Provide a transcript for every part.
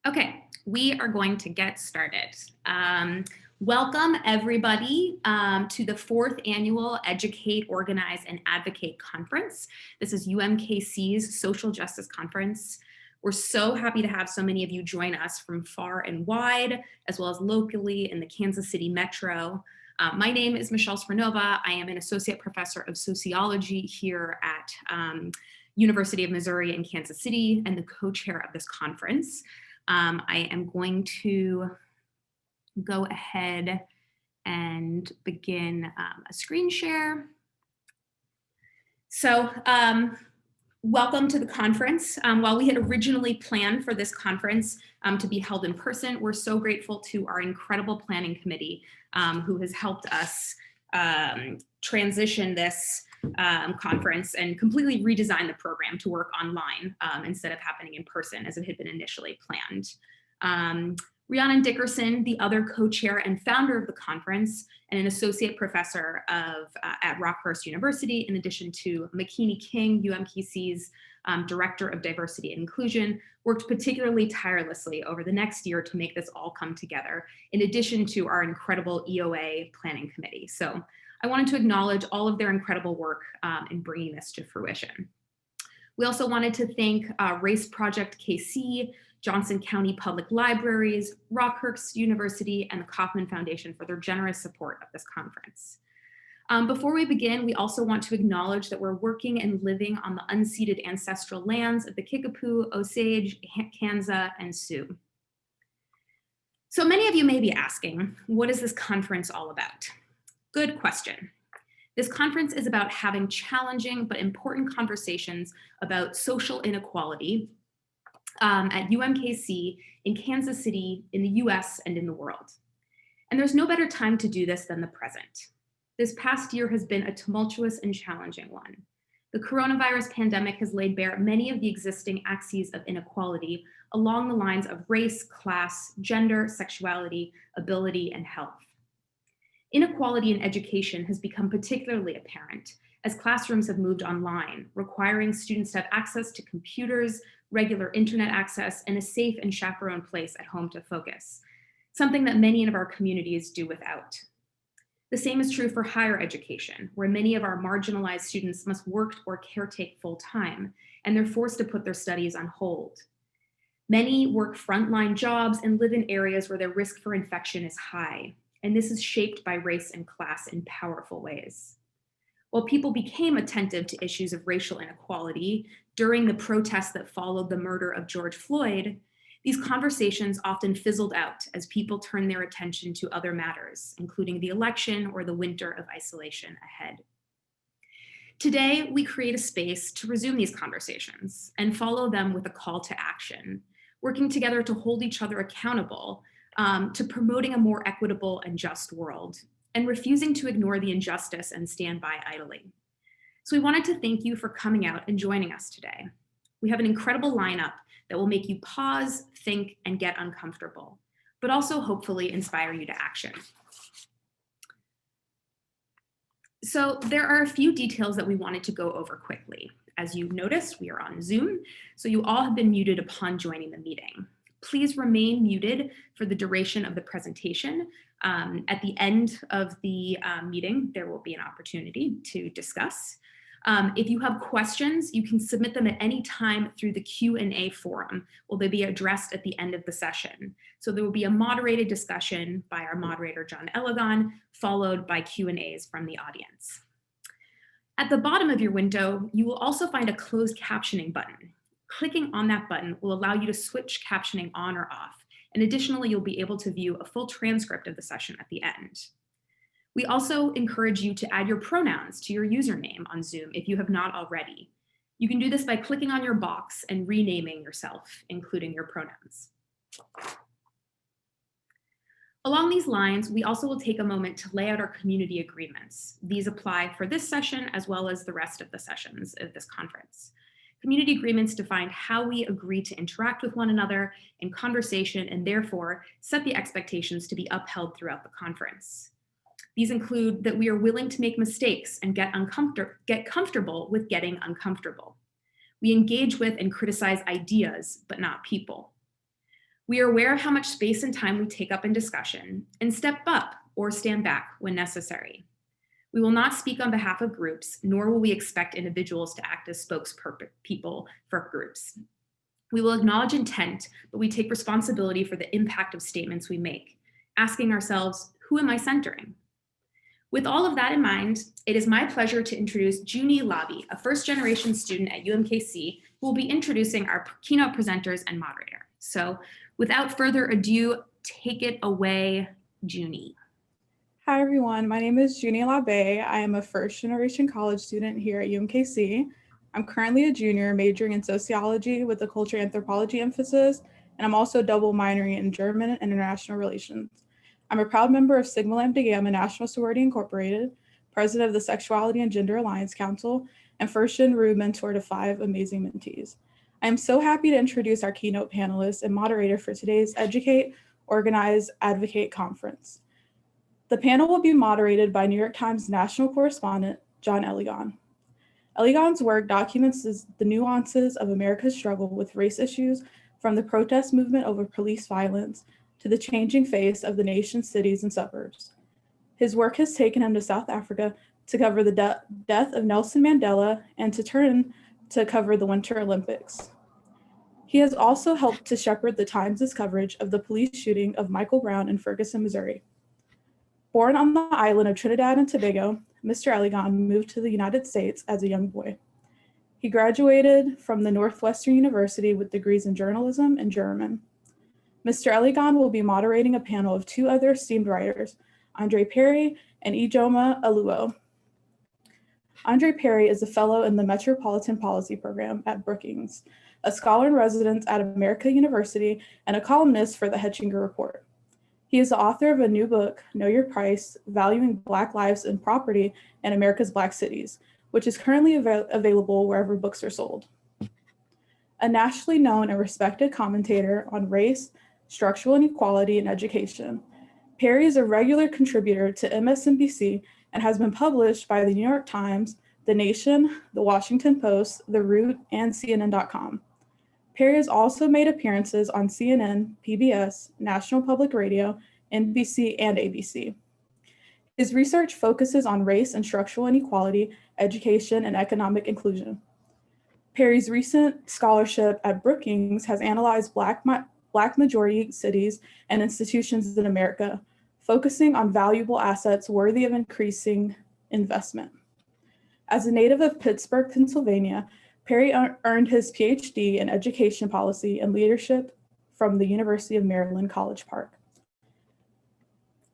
Okay, we are going to get started. Welcome everybody to the 4th annual Educate, Organize, and Advocate Conference. This is UMKC's Social Justice Conference. We're so happy to have so many of you join us from far and wide, as well as locally in the Kansas City Metro. My name is Michelle Smirnova. I am an associate professor of sociology here at University of Missouri in Kansas City and the co-chair of this conference. I am going to go ahead and begin a screen share. So welcome to the conference. While we had originally planned for this conference to be held in person, we're so grateful to our incredible planning committee who has helped us transition this conference and completely redesign the program to work online instead of happening in person as it had been initially planned. Rhiannon Dickerson, the other co-chair and founder of the conference and an associate professor at Rockhurst University, in addition to McKinney King, UMKC's Director of Diversity and Inclusion, worked particularly tirelessly over the next year to make this all come together, in addition to our incredible EOA planning committee. So I wanted to acknowledge all of their incredible work in bringing this to fruition. We also wanted to thank Race Project KC, Johnson County Public Libraries, Rockhurst University, and the Kauffman Foundation for their generous support of this conference. Before we begin, we also want to acknowledge that we're working and living on the unceded ancestral lands of the Kickapoo, Osage, Kansa, and Sioux. So many of you may be asking, what is this conference all about? Good question. This conference is about having challenging but important conversations about social inequality at UMKC, in Kansas City, in the US, and in the world. And there's no better time to do this than the present. This past year has been a tumultuous and challenging one. The coronavirus pandemic has laid bare many of the existing axes of inequality along the lines of race, class, gender, sexuality, ability, and health. Inequality in education has become particularly apparent as classrooms have moved online, requiring students to have access to computers, regular internet access, and a safe and chaperoned place at home to focus, something that many of our communities do without. The same is true for higher education, where many of our marginalized students must work or caretake full-time, and they're forced to put their studies on hold. Many work frontline jobs and live in areas where their risk for infection is high, and this is shaped by race and class in powerful ways. While people became attentive to issues of racial inequality during the protests that followed the murder of George Floyd, these conversations often fizzled out as people turned their attention to other matters, including the election or the winter of isolation ahead. Today, we create a space to resume these conversations and follow them with a call to action, working together to hold each other accountable to promoting a more equitable and just world, and refusing to ignore the injustice and stand by idly. So we wanted to thank you for coming out and joining us today. We have an incredible lineup that will make you pause, think, and get uncomfortable, but also hopefully inspire you to action. So there are a few details that we wanted to go over quickly. As you noticed, we are on Zoom, so you all have been muted upon joining the meeting. Please remain muted for the duration of the presentation. At the end of the meeting, there will be an opportunity to discuss. If you have questions, you can submit them at any time through the Q&A forum. Will they be addressed at the end of the session? So there will be a moderated discussion by our moderator, John Eligon, followed by Q&As from the audience. At the bottom of your window, you will also find a closed captioning button. Clicking on that button will allow you to switch captioning on or off. And additionally, you'll be able to view a full transcript of the session at the end. We also encourage you to add your pronouns to your username on Zoom if you have not already. You can do this by clicking on your box and renaming yourself, including your pronouns. Along these lines, we also will take a moment to lay out our community agreements. These apply for this session as well as the rest of the sessions of this conference. Community agreements define how we agree to interact with one another in conversation and therefore set the expectations to be upheld throughout the conference. These include that we are willing to make mistakes and get comfortable with getting uncomfortable. We engage with and criticize ideas, but not people. We are aware of how much space and time we take up in discussion and step up or stand back when necessary. We will not speak on behalf of groups, nor will we expect individuals to act as spokespeople for groups. We will acknowledge intent, but we take responsibility for the impact of statements we make, asking ourselves, who am I centering? With all of that in mind, it is my pleasure to introduce Junie Labi, a first-generation student at UMKC, who will be introducing our keynote presenters and moderator. So without further ado, take it away, Junie. Hi, everyone. My name is Junie Labi. I am a first-generation college student here at UMKC. I'm currently a junior majoring in sociology with a culture anthropology emphasis, and I'm also double minoring in German and international relations. I'm a proud member of Sigma Lambda Gamma National Sorority Incorporated, president of the Sexuality and Gender Alliance Council, and first-gen Rue mentor to 5 amazing mentees. I am so happy to introduce our keynote panelist and moderator for today's Educate-Organize-Advocate conference. The panel will be moderated by New York Times national correspondent, John Eligon. Eligon's work documents the nuances of America's struggle with race issues, from the protest movement over police violence to the changing face of the nation's cities and suburbs. His work has taken him to South Africa to cover the death of Nelson Mandela and to turn to cover the Winter Olympics. He has also helped to shepherd the Times' coverage of the police shooting of Michael Brown in Ferguson, Missouri. Born on the island of Trinidad and Tobago, Mr. Eligon moved to the United States as a young boy. He graduated from the Northwestern University with degrees in journalism and German. Mr. Eligon will be moderating a panel of 2 other esteemed writers, Andre Perry and Ijeoma Oluo. Andre Perry is a fellow in the Metropolitan Policy Program at Brookings, a scholar in residence at America University, and a columnist for the Hetchinger Report. He is the author of a new book, Know Your Price, Valuing Black Lives and Property in America's Black Cities, which is currently available wherever books are sold. A nationally known and respected commentator on race, structural inequality, and education, Perry is a regular contributor to MSNBC and has been published by the New York Times, The Nation, The Washington Post, The Root, and CNN.com. Perry has also made appearances on CNN, PBS, National Public Radio, NBC, and ABC. His research focuses on race and structural inequality, education, and economic inclusion. Perry's recent scholarship at Brookings has analyzed Black majority cities and institutions in America, focusing on valuable assets worthy of increasing investment. As a native of Pittsburgh, Pennsylvania, Perry earned his PhD in education policy and leadership from the University of Maryland, College Park.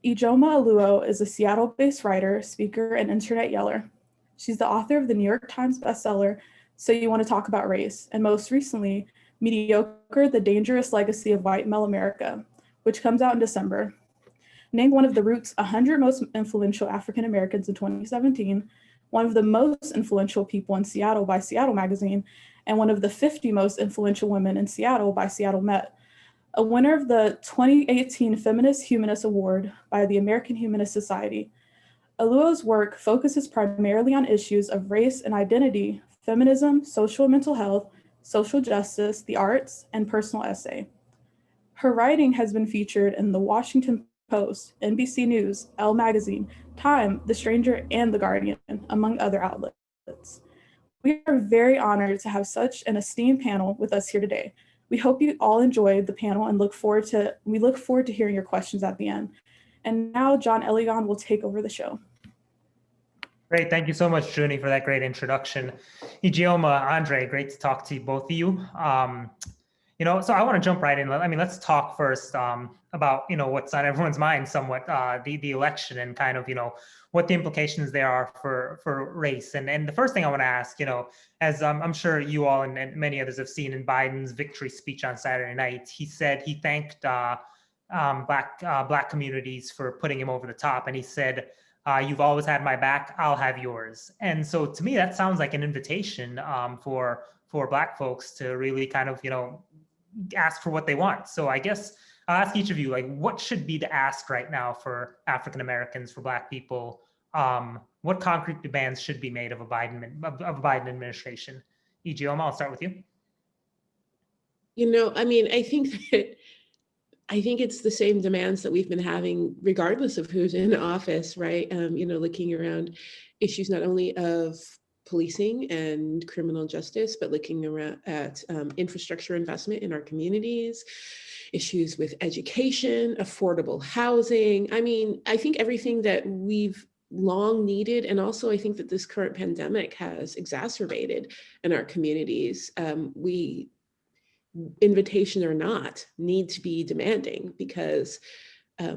Ijeoma Oluo is a Seattle-based writer, speaker, and internet yeller. She's the author of the New York Times bestseller, So You Want to Talk About Race, and most recently, Mediocre, The Dangerous Legacy of White Male America, which comes out in December. Named one of the Root's 100 most influential African Americans in 2017, one of the most influential people in Seattle by Seattle Magazine, and one of the 50 most influential women in Seattle by Seattle Met. A winner of the 2018 Feminist Humanist Award by the American Humanist Society. Oluo's work focuses primarily on issues of race and identity, feminism, social and mental health, social justice, the arts, and personal essay. Her writing has been featured in The Washington Post, NBC News, Elle Magazine, Time, The Stranger, and The Guardian, among other outlets. We are very honored to have such an esteemed panel with us here today. We hope you all enjoyed the panel and we look forward to hearing your questions at the end. And now John Eligon will take over the show. Great, thank you so much, Junie, for that great introduction. Ijeoma, Andre, great to talk to both of you. So I want to jump right in. I mean, let's talk first about, what's on everyone's mind somewhat, the election and kind of, what the implications there are for race. And the first thing I want to ask, as I'm sure you all and many others have seen in Biden's victory speech on Saturday night, he said he thanked Black communities for putting him over the top. And he said, you've always had my back, I'll have yours. And so to me, that sounds like an invitation for Black folks to really kind of, ask for what they want. So I guess I'll ask each of you, what should be the ask right now for African Americans, for Black people? What concrete demands should be made of a Biden administration? Ijeoma, I'll start with you. I think that I think it's the same demands that we've been having regardless of who's in office, right? Looking around issues not only of policing and criminal justice, but looking around at infrastructure investment in our communities, issues with education, affordable housing. I mean, I think everything that we've long needed, and also I think that this current pandemic has exacerbated in our communities, we, invitation or not, need to be demanding, because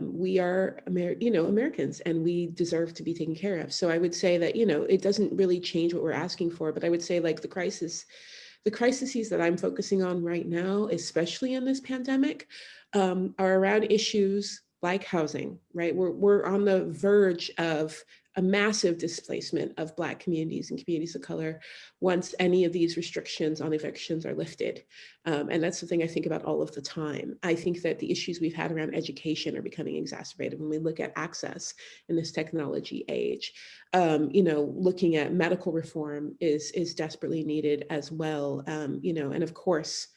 we are Americans, and we deserve to be taken care of. So I would say that, it doesn't really change what we're asking for, but I would say, like, the crises that I'm focusing on right now, especially in this pandemic, are around issues like housing, right? We're on the verge of a massive displacement of Black communities and communities of color once any of these restrictions on evictions are lifted. And that's something I think about all of the time. I think that the issues we've had around education are becoming exacerbated when we look at access in this technology age. Looking at medical reform is desperately needed as well. And of course,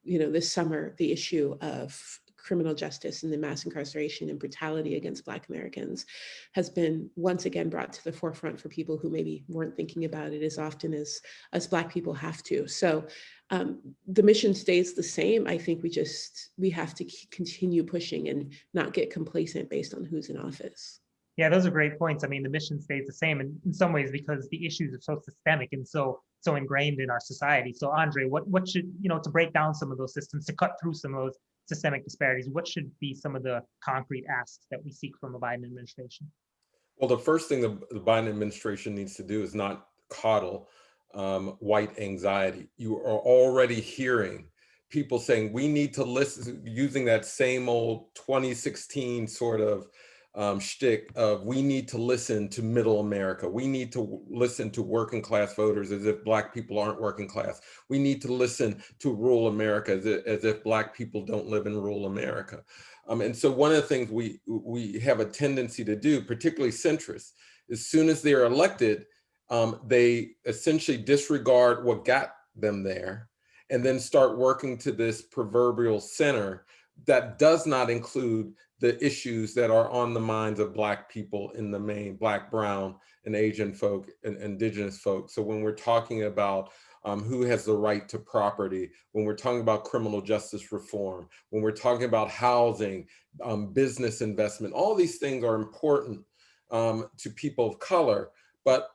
this summer, the issue of criminal justice and the mass incarceration and brutality against Black Americans has been once again brought to the forefront for people who maybe weren't thinking about it as often as Black people have to. So the mission stays the same. I think we have to continue pushing and not get complacent based on who's in office. Yeah, those are great points. I mean, the mission stays the same in some ways because the issues are so systemic and so ingrained in our society. So Andre, what should, to break down some of those systems, to cut through some of those systemic disparities, what should be some of the concrete asks that we seek from the Biden administration? Well, the first thing the Biden administration needs to do is not coddle white anxiety. You are already hearing people saying we need to listen, using that same old 2016 sort of shtick of we need to listen to middle America. We need to listen to working class voters as if Black people aren't working class. We need to listen to rural America as if Black people don't live in rural America. And so one of the things we have a tendency to do, particularly centrists, as soon as they're elected, they essentially disregard what got them there and then start working to this proverbial center that does not include the issues that are on the minds of Black people in the main, Black, brown, and Asian folk and indigenous folk. So when we're talking about who has the right to property, when we're talking about criminal justice reform, when we're talking about housing, business investment, all these things are important to people of color, but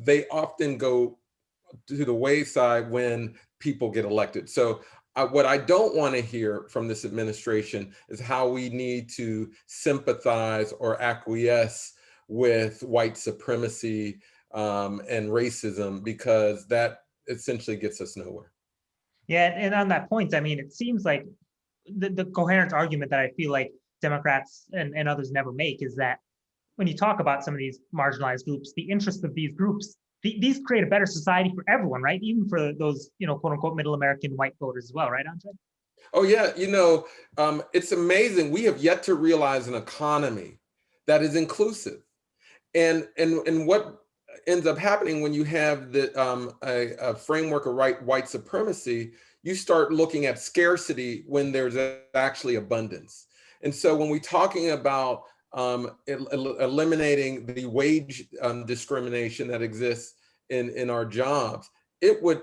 they often go to the wayside when people get elected. So what I don't want to hear from this administration is how we need to sympathize or acquiesce with white supremacy and racism, because that essentially gets us nowhere. Yeah, and on that point, I mean, it seems like the coherent argument that I feel like Democrats and others never make is that when you talk about some of these marginalized groups, the interests of these groups, these create a better society for everyone, right? Even for those, quote unquote, middle American white voters as well, right, Andre? Oh yeah, it's amazing. We have yet to realize an economy that is inclusive. And what ends up happening when you have a framework of white supremacy, you start looking at scarcity when there's actually abundance. And so when we're talking about eliminating the wage discrimination that exists in our jobs, it would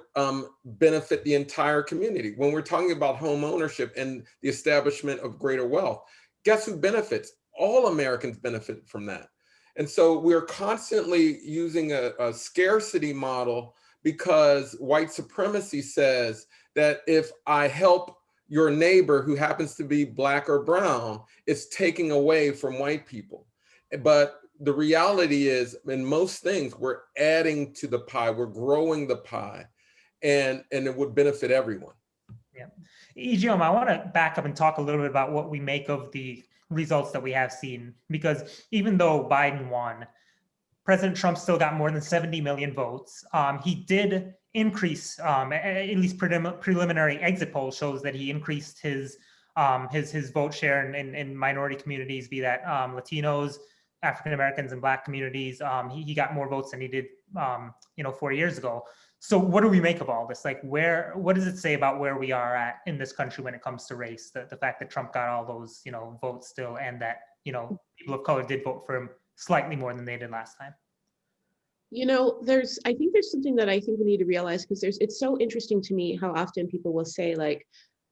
benefit the entire community. When we're talking about home ownership and the establishment of greater wealth, guess who benefits? All Americans benefit from that. And so we're constantly using a scarcity model because white supremacy says that if I help your neighbor who happens to be Black or brown, it's taking away from white people. But the reality is, in most things, we're adding to the pie, we're growing the pie, and it would benefit everyone. Yeah. Ijeoma, I want to back up and talk a little bit about what we make of the results that we have seen, because even though Biden won, President Trump still got more than 70 million votes. He did increase, at least preliminary exit poll shows that he increased his vote share in minority communities, be that Latinos, African Americans, and Black communities. He got more votes than he did 4 years ago. So what do we make of all this? Like, what does it say about where we are at in this country when it comes to race? The fact that Trump got all those, votes still, and that, people of color did vote for him slightly more than they did last time. I think there's something that I think we need to realize, because it's so interesting to me how often people will say, like,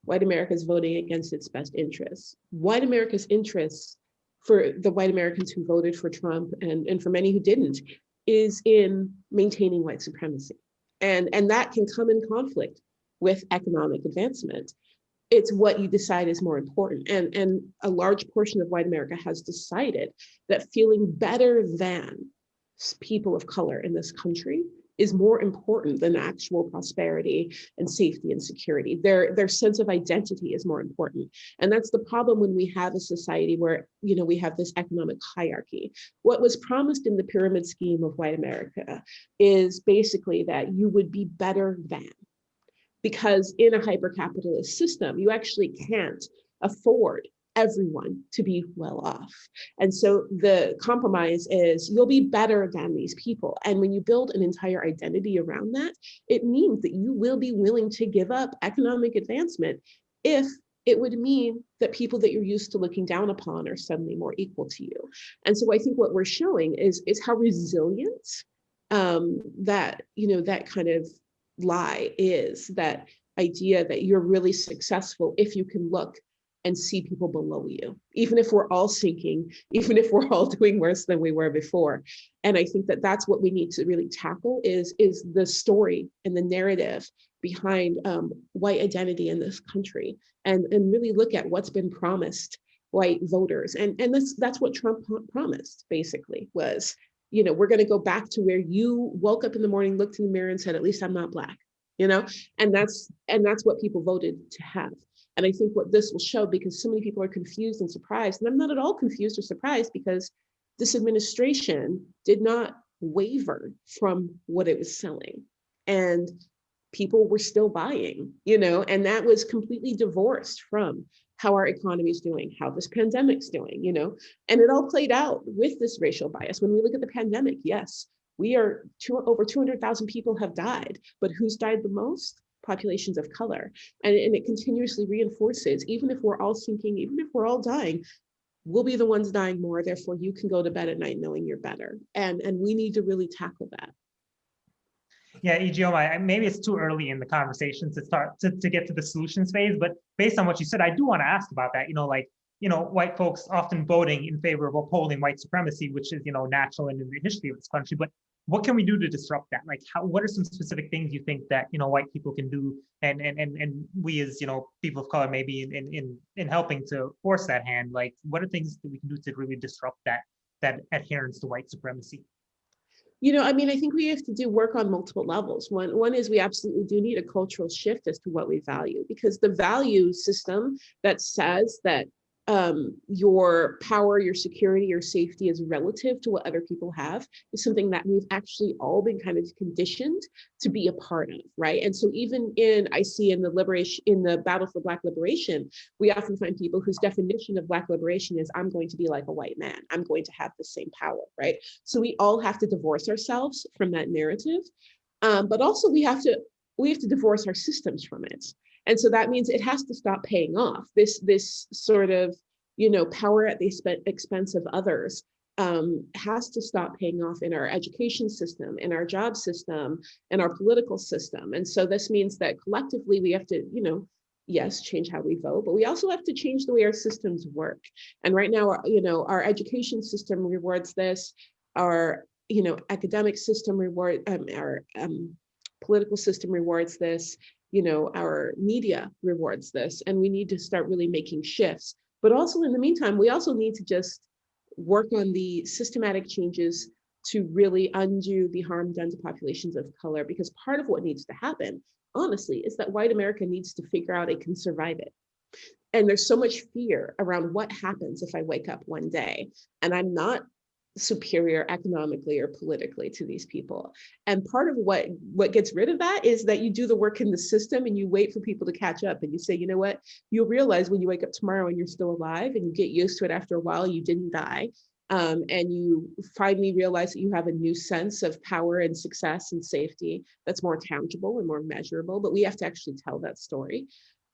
white America is voting against its best interests. White America's interests, for the white Americans who voted for Trump and for many who didn't, is in maintaining white supremacy. And that can come in conflict with economic advancement. It's what you decide is more important. And a large portion of white America has decided that feeling better than people of color in this country is more important than actual prosperity and safety and security. Their sense of identity is more important. And that's the problem when we have a society where, we have this economic hierarchy. What was promised in the pyramid scheme of white America is basically that you would be better than, because in a hyper-capitalist system, you actually can't afford everyone to be well off. And so the compromise is you'll be better than these people. And when you build an entire identity around that, it means that you will be willing to give up economic advancement if it would mean that people that you're used to looking down upon are suddenly more equal to you. And so I think what we're showing is how resilient that kind of lie is, that idea that you're really successful if you can look and see people below you, even if we're all sinking, even if we're all doing worse than we were before. And I think that that's what we need to really tackle is the story and the narrative behind white identity in this country, and really look at what's been promised white voters. And that's what Trump promised, basically, was, we're going to go back to where you woke up in the morning, looked in the mirror and said, at least I'm not Black, and that's what people voted to have. And I think what this will show, because so many people are confused and surprised, and I'm not at all confused or surprised, because this administration did not waver from what it was selling. And people were still buying, and that was completely divorced from how our economy is doing, how this pandemic's doing, and it all played out with this racial bias. When we look at the pandemic, yes, over 200,000 people have died, but who's died the most? Populations of color. And it continuously reinforces, even if we're all sinking, even if we're all dying, we'll be the ones dying more. Therefore, you can go to bed at night knowing you're better. And we need to really tackle that. Yeah, Ijeoma, maybe it's too early in the conversation to start to get to the solutions phase, but based on what you said, I do want to ask about that. White folks often voting in favor of upholding white supremacy, which is, natural in the history of this country. But what can we do to disrupt that? Like, what are some specific things you think that, white people can do, and we as, people of color, maybe in helping to force that hand? Like, what are things that we can do to really disrupt that adherence to white supremacy? I think we have to do work on multiple levels. One is we absolutely do need a cultural shift as to what we value, because the value system that says that your power, your security, your safety is relative to what other people have is something that we've actually all been kind of conditioned to be a part of, right? And so even I see in the battle for Black liberation, we often find people whose definition of Black liberation is, I'm going to be like a white man, I'm going to have the same power, right? So we all have to divorce ourselves from that narrative, but also we have to divorce our systems from it. And so that means it has to stop paying off. This sort of, power at the expense of others has to stop paying off in our education system, in our job system, in our political system. And so this means that collectively we have to, yes, change how we vote, but we also have to change the way our systems work. And right now, our education system rewards this, our, academic system our political system rewards this, our media rewards this, and we need to start really making shifts. But also in the meantime, we also need to just work on the systematic changes to really undo the harm done to populations of color, because part of what needs to happen, honestly, is that white America needs to figure out it can survive it. And there's so much fear around what happens if I wake up one day and I'm not superior economically or politically to these people. And part of what gets rid of that is that you do the work in the system and you wait for people to catch up, and you say, you know what, you'll realize when you wake up tomorrow and you're still alive and you get used to it after a while, you didn't die. and you finally realize that you have a new sense of power and success and safety that's more tangible and more measurable, but we have to actually tell that story.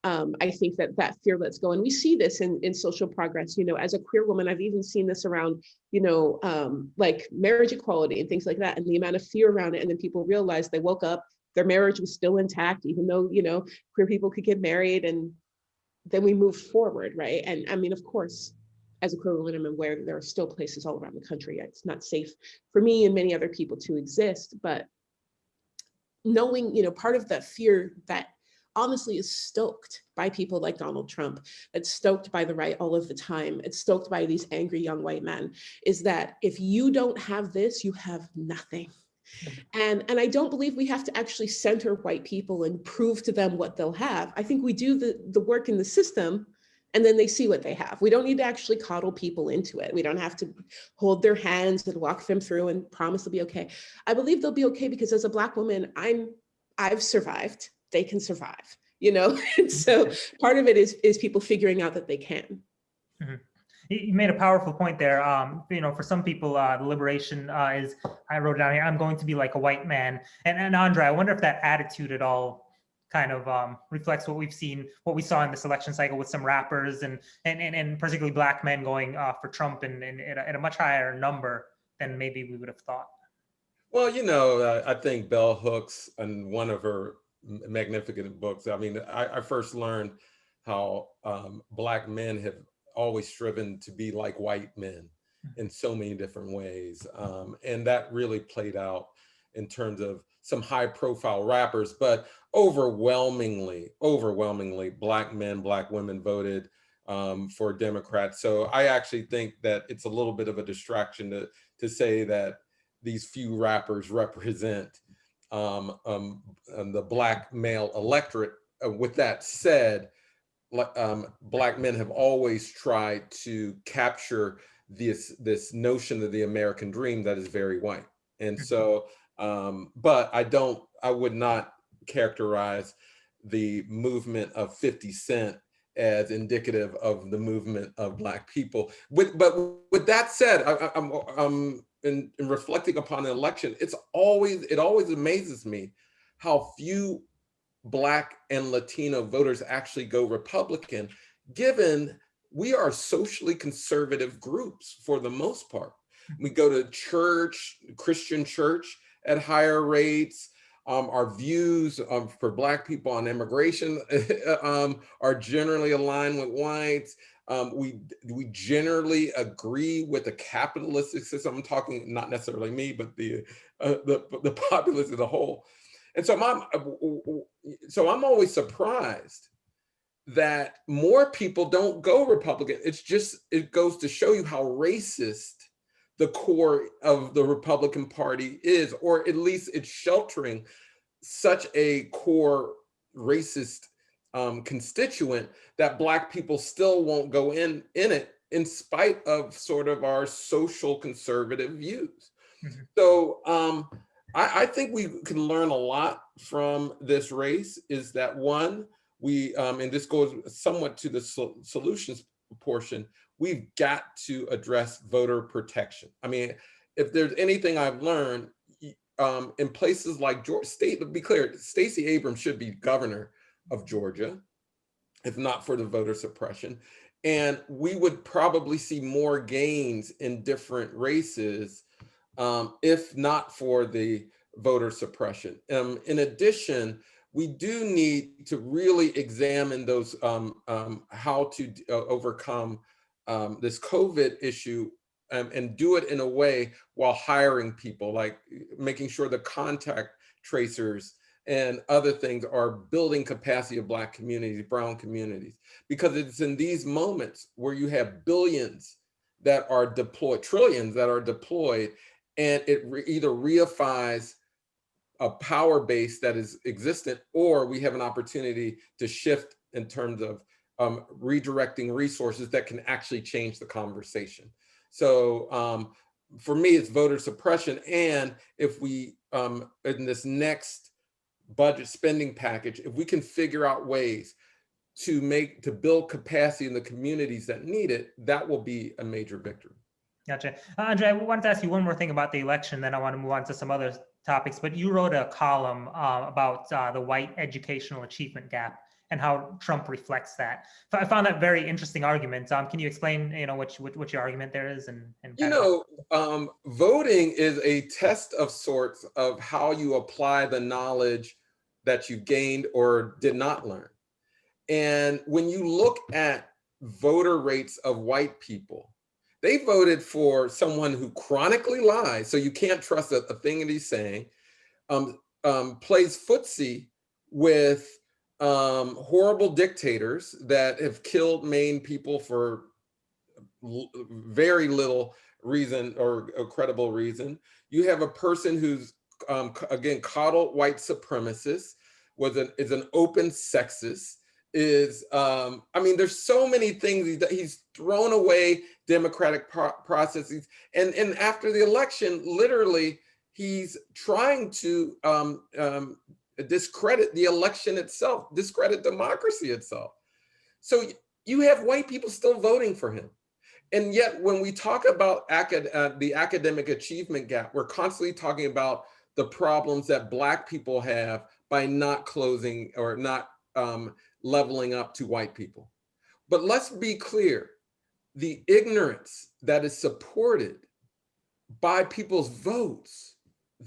I think that fear lets go. And we see this in social progress, as a queer woman, I've even seen this around, like marriage equality and things like that, and the amount of fear around it. And then people realize they woke up, their marriage was still intact, even though, queer people could get married, and then we moved forward, right? And I mean, of course, as a queer woman, I'm aware that there are still places all around the country it's not safe for me and many other people to exist, but knowing, part of that fear that honestly is stoked by people like Donald Trump, it's stoked by the right all of the time, it's stoked by these angry young white men, is that if you don't have this, you have nothing. And I don't believe we have to actually center white people and prove to them what they'll have. I think we do the work in the system, and then they see what they have. We don't need to actually coddle people into it. We don't have to hold their hands and walk them through and promise they'll be okay. I believe they'll be okay because as a Black woman, I've survived. They can survive, And so part of it is people figuring out that they can. Mm-hmm. You made a powerful point there. For some people, the liberation is, I wrote down here, I'm going to be like a white man. And Andre, I wonder if that attitude at all kind of reflects what we saw in this election cycle with some rappers and particularly Black men going for Trump and at a much higher number than maybe we would have thought. Well, I think Bell Hooks, in one of her magnificent books, I first learned how Black men have always striven to be like white men in so many different ways. And that really played out in terms of some high profile rappers, but overwhelmingly Black men, Black women voted for Democrats. So I actually think that it's a little bit of a distraction to say that these few rappers represent the Black male electorate. With that said, Black men have always tried to capture this notion of the American dream that is very white. And so, but I would not characterize the movement of 50 Cent as indicative of the movement of Black people. But with that said, I'm in reflecting upon the election, it always amazes me how few Black and Latino voters actually go Republican, given we are socially conservative groups for the most part. We go to church, Christian church at higher rates. Our views for Black people on immigration are generally aligned with whites. We generally agree with the capitalistic system. I'm talking not necessarily me, but the populace as a whole. And so I'm always surprised that more people don't go Republican. It goes to show you how racist the core of the Republican Party is, or at least it's sheltering such a core racist constituent that Black people still won't go in it, in spite of sort of our social conservative views. Mm-hmm. So I think we can learn a lot from this race. Is that one, and this goes somewhat to the solutions portion, we've got to address voter protection. I mean, if there's anything I've learned in places like Georgia, to be clear, Stacey Abrams should be governor of Georgia, if not for the voter suppression. And we would probably see more gains in different races if not for the voter suppression. In addition, we do need to really examine those how to overcome this COVID issue and do it in a way while hiring people, like making sure the contact tracers and other things are building capacity of Black communities, brown communities, because it's in these moments where you have billions that are deployed, trillions that are deployed, and it either reifies a power base that is existent, or we have an opportunity to shift in terms of redirecting resources that can actually change the conversation. So for me, it's voter suppression. And if we, in this next budget spending package, if we can figure out ways to build capacity in the communities that need it, that will be a major victory. Gotcha. Andre, I wanted to ask you one more thing about the election, then I want to move on to some other topics, but you wrote a column about the white educational achievement gap and how Trump reflects that. I found that very interesting argument. Can you explain, what your argument there is? And voting is a test of sorts of how you apply the knowledge that you gained or did not learn. And when you look at voter rates of white people, they voted for someone who chronically lies, so you can't trust a thing that he's saying, plays footsie with horrible dictators that have killed, maimed people for very little reason or a credible reason. You have a person who's, again, coddled white supremacist, is an open sexist, there's so many things. He's thrown away democratic processes. And after the election, literally, he's trying to discredit the election itself, discredit democracy itself. So you have white people still voting for him. And yet when we talk about the academic achievement gap, we're constantly talking about the problems that Black people have by not closing or not leveling up to white people. But let's be clear, the ignorance that is supported by people's votes,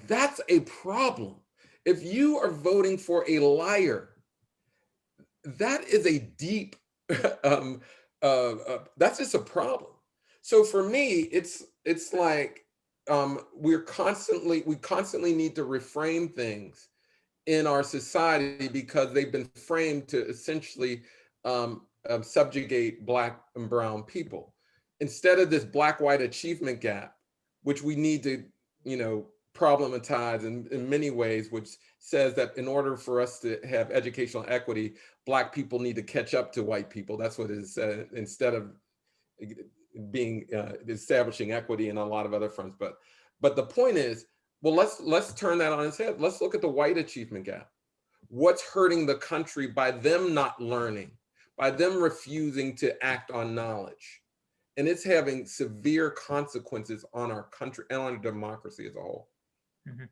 that's a problem. If you are voting for a liar, that is a deep, that's just a problem. So for me, it's like we constantly need to reframe things in our society because they've been framed to essentially subjugate Black and brown people. Instead of this Black-white achievement gap, which we need to, problematize in many ways, which says that in order for us to have educational equity, Black people need to catch up to white people. That's what it is, instead of being establishing equity in a lot of other fronts. But the point is, well, let's turn that on its head. Let's look at the white achievement gap. What's hurting the country by them not learning, by them refusing to act on knowledge? And it's having severe consequences on our country and on democracy as a whole. Mm-hmm.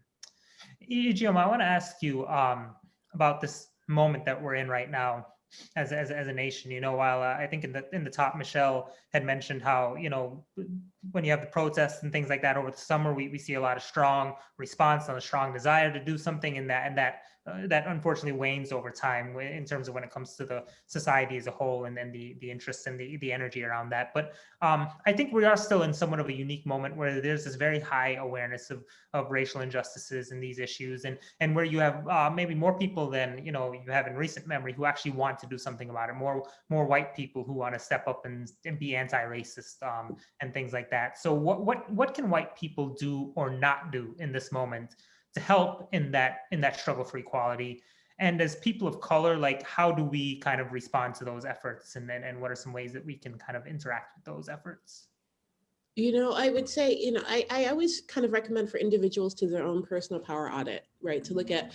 Ijeoma, I want to ask you about this moment that we're in right now as a nation. While I think in the top, Michelle had mentioned how, when you have the protests and things like that over the summer, we see a lot of strong response and a strong desire to do something, and that unfortunately wanes over time in terms of when it comes to the society as a whole, and then the interest and the energy around that. But I think we are still in somewhat of a unique moment where there's this very high awareness of racial injustices and these issues, and where you have maybe more people than you have in recent memory who actually want to do something about it. More white people who want to step up and be anti-racist and things like that. So what can white people do or not do in this moment to help in that struggle for equality? And as people of color, like, how do we kind of respond to those efforts, and what are some ways that we can kind of interact with those efforts? I would say, I always kind of recommend for individuals to their own personal power audit, right? To look at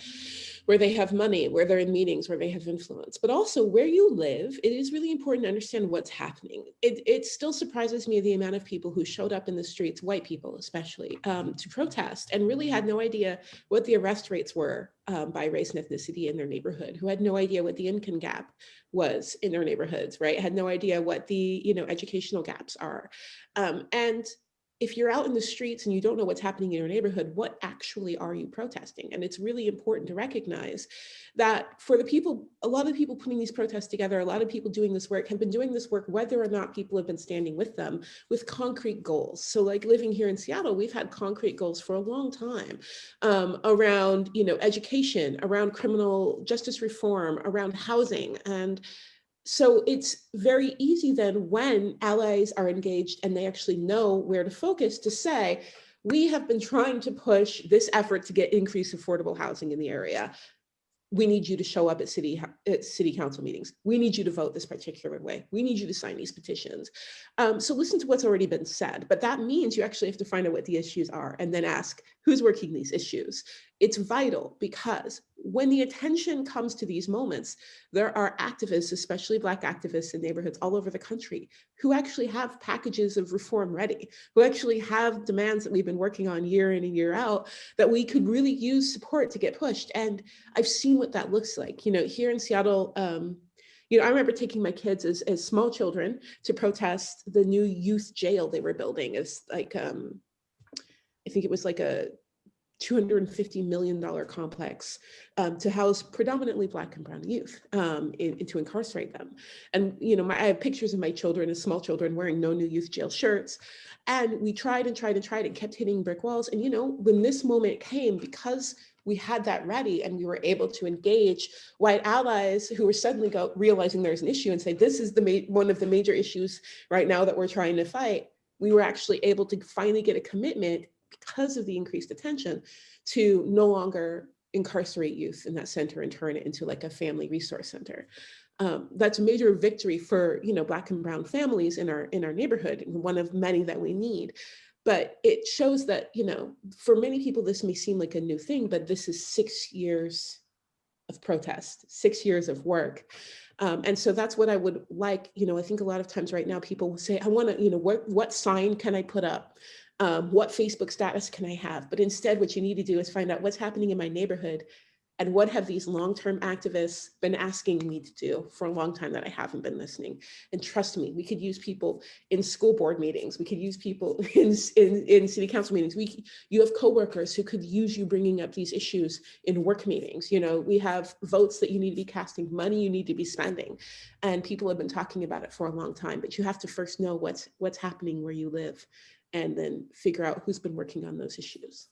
where they have money, where they're in meetings, where they have influence, but also where you live. It is really important to understand what's happening. It still surprises me the amount of people who showed up in the streets, white people especially, to protest and really had no idea what the arrest rates were by race and ethnicity in their neighborhood, who had no idea what the income gap was in their neighborhoods, right? Had no idea what the educational gaps are. And if you're out in the streets and you don't know what's happening in your neighborhood, what actually are you protesting? And it's really important to recognize that for a lot of the people putting these protests together, a lot of people doing this work have been doing this work whether or not people have been standing with them with concrete goals. So like living here in Seattle, we've had concrete goals for a long time around education, around criminal justice reform, around housing. And so it's very easy then when allies are engaged and they actually know where to focus to say, we have been trying to push this effort to get increased affordable housing in the area. We need you to show up at city council meetings. We need you to vote this particular way. We need you to sign these petitions. So listen to what's already been said, but that means you actually have to find out what the issues are and then ask who's working these issues. It's vital because when the attention comes to these moments, there are activists, especially Black activists in neighborhoods all over the country, who actually have packages of reform ready, who actually have demands that we've been working on year in and year out that we could really use support to get pushed. And I've seen what that looks like. You know, here in Seattle, you know, I remember taking my kids as small children to protest the new youth jail they were building. It's like, I think it was like a $250 million complex to house predominantly Black and brown youth to incarcerate them. And, you know, I have pictures of my children as small children wearing No New Youth Jail shirts. And we tried and tried and tried and kept hitting brick walls. And, you know, when this moment came, because we had that ready and we were able to engage white allies who were suddenly realizing there's an issue and say, this is one of the major issues right now that we're trying to fight, we were actually able to finally get a commitment because of the increased attention to no longer incarcerate youth in that center and turn it into like a family resource center. That's a major victory for, you know, Black and brown families in our neighborhood, and one of many that we need. But it shows that, you know, for many people, this may seem like a new thing, but this is 6 years of protest, 6 years of work. And so that's what I would like, you know, I think a lot of times right now people will say, I want to, you know, what sign can I put up? What Facebook status can I have? But instead, what you need to do is find out what's happening in my neighborhood and what have these long-term activists been asking me to do for a long time that I haven't been listening. And trust me, we could use people in school board meetings. We could use people in city council meetings. You have coworkers who could use you bringing up these issues in work meetings. You know, we have votes that you need to be casting, money you need to be spending. And people have been talking about it for a long time, but you have to first know what's happening where you live, and then figure out who's been working on those issues.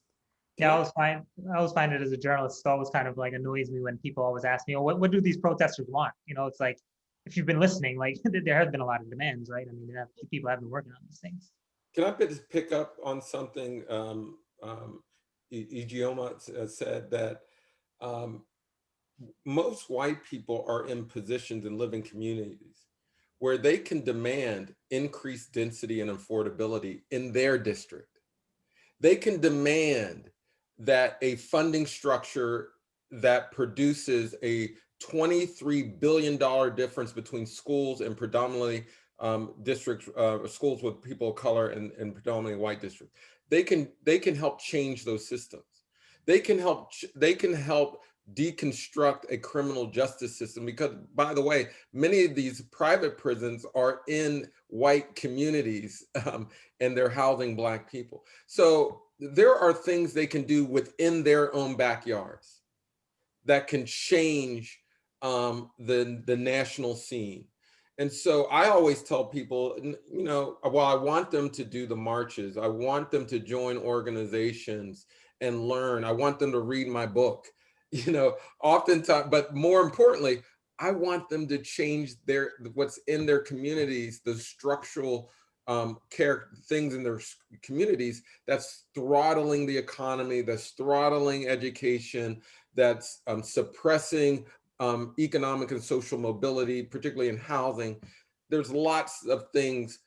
Yeah, I always find it as a journalist, it always kind of like annoys me when people always ask me, oh, what do these protesters want? You know, it's like, if you've been listening, like there have been a lot of demands, right? I mean, people have been working on these things. Can I pick up on something Ijeoma said, that most white people are in positions and live in communities where they can demand increased density and affordability in their district. They can demand that a funding structure that produces a $23 billion difference between schools and predominantly districts, schools with people of color and predominantly white districts. They can help change those systems. They can help deconstruct a criminal justice system, because, by the way, many of these private prisons are in white communities and they're housing Black people. So there are things they can do within their own backyards that can change the national scene. And so I always tell people, you know, while I want them to do the marches, I want them to join organizations and learn. I want them to read my book, you know, oftentimes, but more importantly, I want them to change what's in their communities, the structural things in their communities that's throttling the economy, that's throttling education, that's suppressing economic and social mobility, particularly in housing. There's lots of things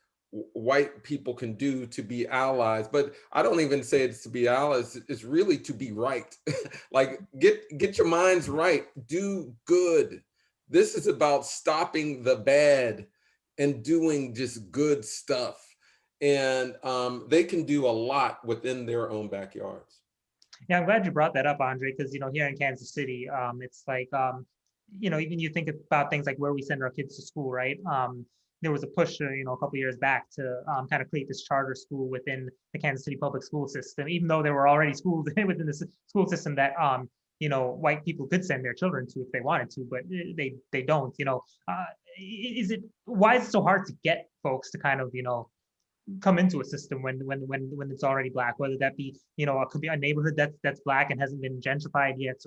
white people can do to be allies, but I don't even say it's to be allies, it's really to be right. Like, get your minds right, do good. This is about stopping the bad and doing just good stuff. And they can do a lot within their own backyards. Yeah, I'm glad you brought that up, Andre, because, you know, here in Kansas City, it's like, you know, even you think about things like where we send our kids to school, right? There was a push, you know, a couple of years back to kind of create this charter school within the Kansas City public school system, even though there were already schools within the school system that, you know, white people could send their children to if they wanted to, but they don't, you know. Why is it so hard to get folks to kind of, you know, come into a system when it's already Black, whether that be, you know, it could be a neighborhood that's Black and hasn't been gentrified yet,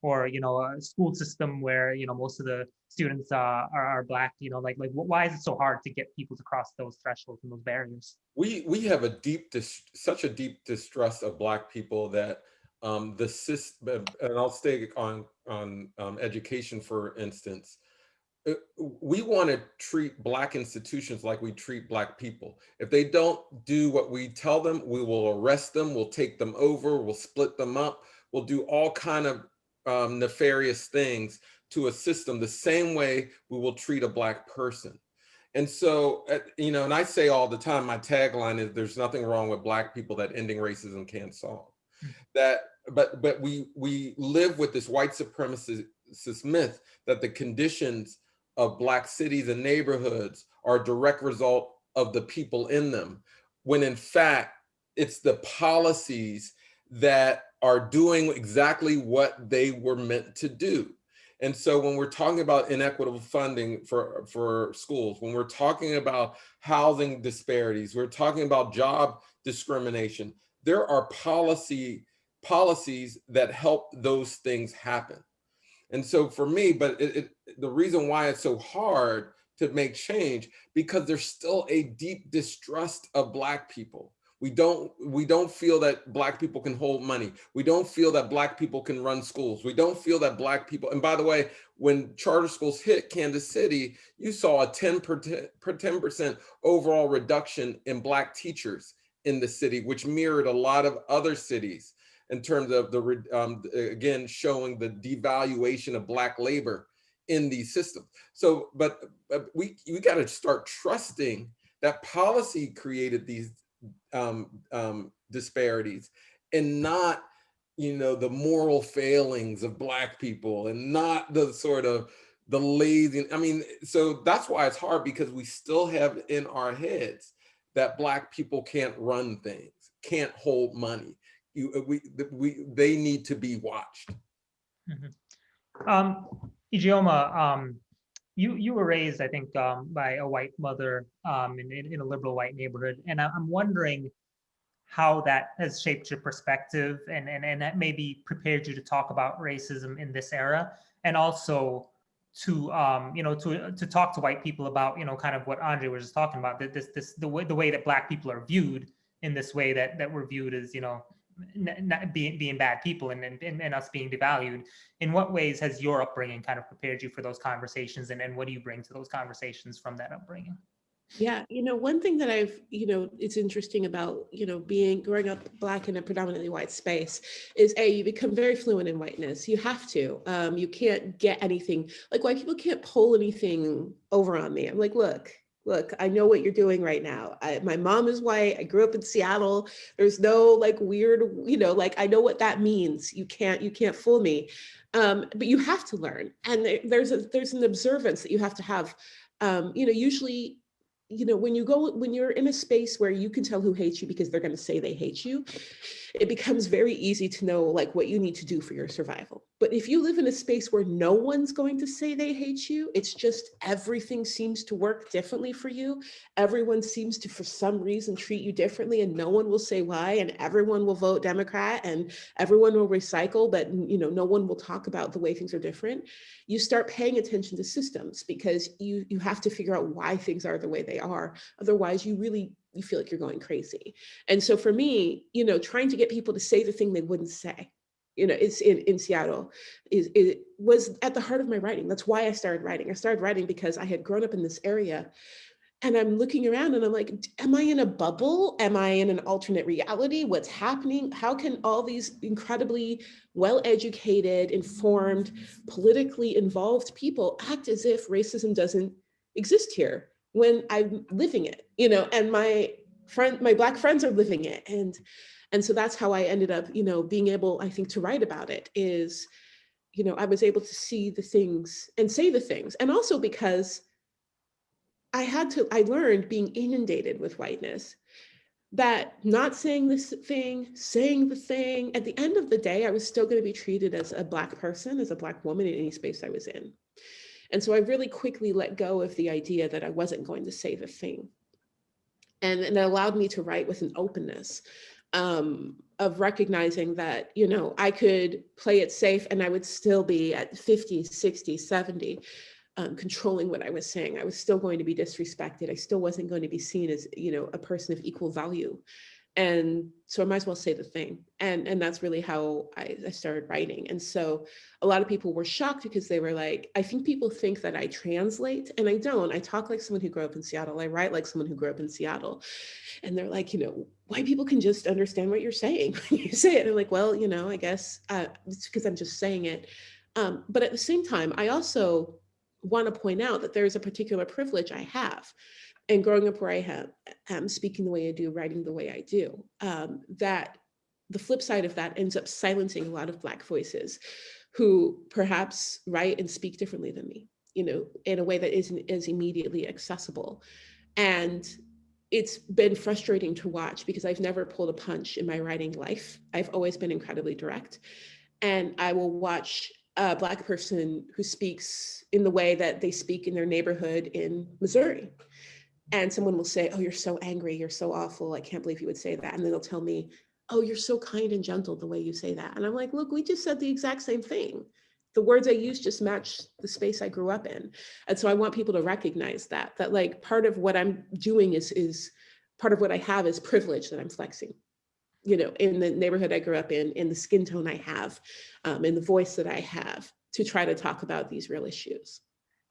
or you know, a school system where, you know, most of the students are Black, you know, like why is it so hard to get people to cross those thresholds and those barriers? We have such a deep distrust of Black people that the system, and I'll stay on education for instance, we want to treat Black institutions like we treat Black people. If they don't do what we tell them, we will arrest them, we'll take them over, we'll split them up, we'll do all kind of nefarious things to a system the same way we will treat a Black person. And so, you know, and I say all the time, my tagline is there's nothing wrong with Black people that ending racism can't solve. That, but we live with this white supremacist myth that the conditions of Black cities and neighborhoods are a direct result of the people in them, when in fact, it's the policies that are doing exactly what they were meant to do. And so when we're talking about inequitable funding for schools, when we're talking about housing disparities, we're talking about job discrimination, there are policies that help those things happen. And so for me, but the reason why it's so hard to make change, because there's still a deep distrust of Black people. We don't feel that Black people can hold money. We don't feel that Black people can run schools. We don't feel that Black people, and by the way, when charter schools hit Kansas City, you saw a 10% overall reduction in Black teachers in the city, which mirrored a lot of other cities in terms of again, showing the devaluation of Black labor in these systems. So, but we got to start trusting that policy created these disparities, and not, you know, the moral failings of Black people, and not the sort of the lazy. I mean, so that's why it's hard, because we still have in our heads that Black people can't run things, can't hold money. They need to be watched. Mm-hmm. Ijeoma, you were raised, I think, by a white mother in a liberal white neighborhood, and I'm wondering how that has shaped your perspective, and that maybe prepared you to talk about racism in this era, and also to to talk to white people about, you know, kind of what Andre was just talking about, the way that Black people are viewed in this way that we're viewed as, you know, not being bad people, and us being devalued. In what ways has your upbringing kind of prepared you for those conversations, and what do you bring to those conversations from that upbringing? Yeah, you know, one thing that it's interesting about, growing up Black in a predominantly white space is you become very fluent in whiteness. You have to. You can't get anything, like white people can't pull anything over on me. I'm like, look, I know what you're doing right now. My mom is white. I grew up in Seattle. There's no like weird, I know what that means. You can't fool me. But you have to learn. And there's an observance that you have to have. Usually, when you're in a space where you can tell who hates you because they're going to say they hate you, it becomes very easy to know like what you need to do for your survival. But if you live in a space where no one's going to say they hate you, it's just everything seems to work differently for you. Everyone seems to, for some reason, treat you differently, and no one will say why, and everyone will vote Democrat, and everyone will recycle, but no one will talk about the way things are different. You start paying attention to systems because you have to figure out why things are the way they are. Otherwise, you feel like you're going crazy. And so for me, trying to get people to say the thing they wouldn't say, it's in Seattle, it was at the heart of my writing. That's why I started writing. I started writing because I had grown up in this area, and I'm looking around and I'm like, am I in a bubble? Am I in an alternate reality? What's happening? How can all these incredibly well-educated, informed, politically involved people act as if racism doesn't exist here when I'm living it, and my Black friends are living it. And so that's how I ended up, being able, I think, to write about it is, I was able to see the things and say the things. And also because I learned being inundated with whiteness, that not saying this thing, saying the thing, at the end of the day, I was still going to be treated as a Black person, as a Black woman in any space I was in. And so I really quickly let go of the idea that I wasn't going to say the thing. And it allowed me to write with an openness of recognizing that, I could play it safe and I would still be at 50, 60, 70, controlling what I was saying. I was still going to be disrespected. I still wasn't going to be seen as, a person of equal value. And so I might as well say the thing. And that's really how I started writing. And so a lot of people were shocked because they were like, I think people think that I translate, and I don't. I talk like someone who grew up in Seattle. I write like someone who grew up in Seattle. And they're like, white people can just understand what you're saying when you say it. And I'm like, well, I guess it's because I'm just saying it. But at the same time, I also want to point out that there's a particular privilege I have. And growing up where I am, speaking the way I do, writing the way I do, that the flip side of that ends up silencing a lot of Black voices who perhaps write and speak differently than me, in a way that isn't as immediately accessible. And it's been frustrating to watch because I've never pulled a punch in my writing life. I've always been incredibly direct. And I will watch a Black person who speaks in the way that they speak in their neighborhood in Missouri. And someone will say, oh, you're so angry, you're so awful, I can't believe you would say that. And then they'll tell me, oh, you're so kind and gentle the way you say that. And I'm like, look, we just said the exact same thing. The words I use just match the space I grew up in. And so I want people to recognize that like part of what I'm doing is part of what I have is privilege that I'm flexing, in the neighborhood I grew up in the skin tone I have, in the voice that I have to try to talk about these real issues.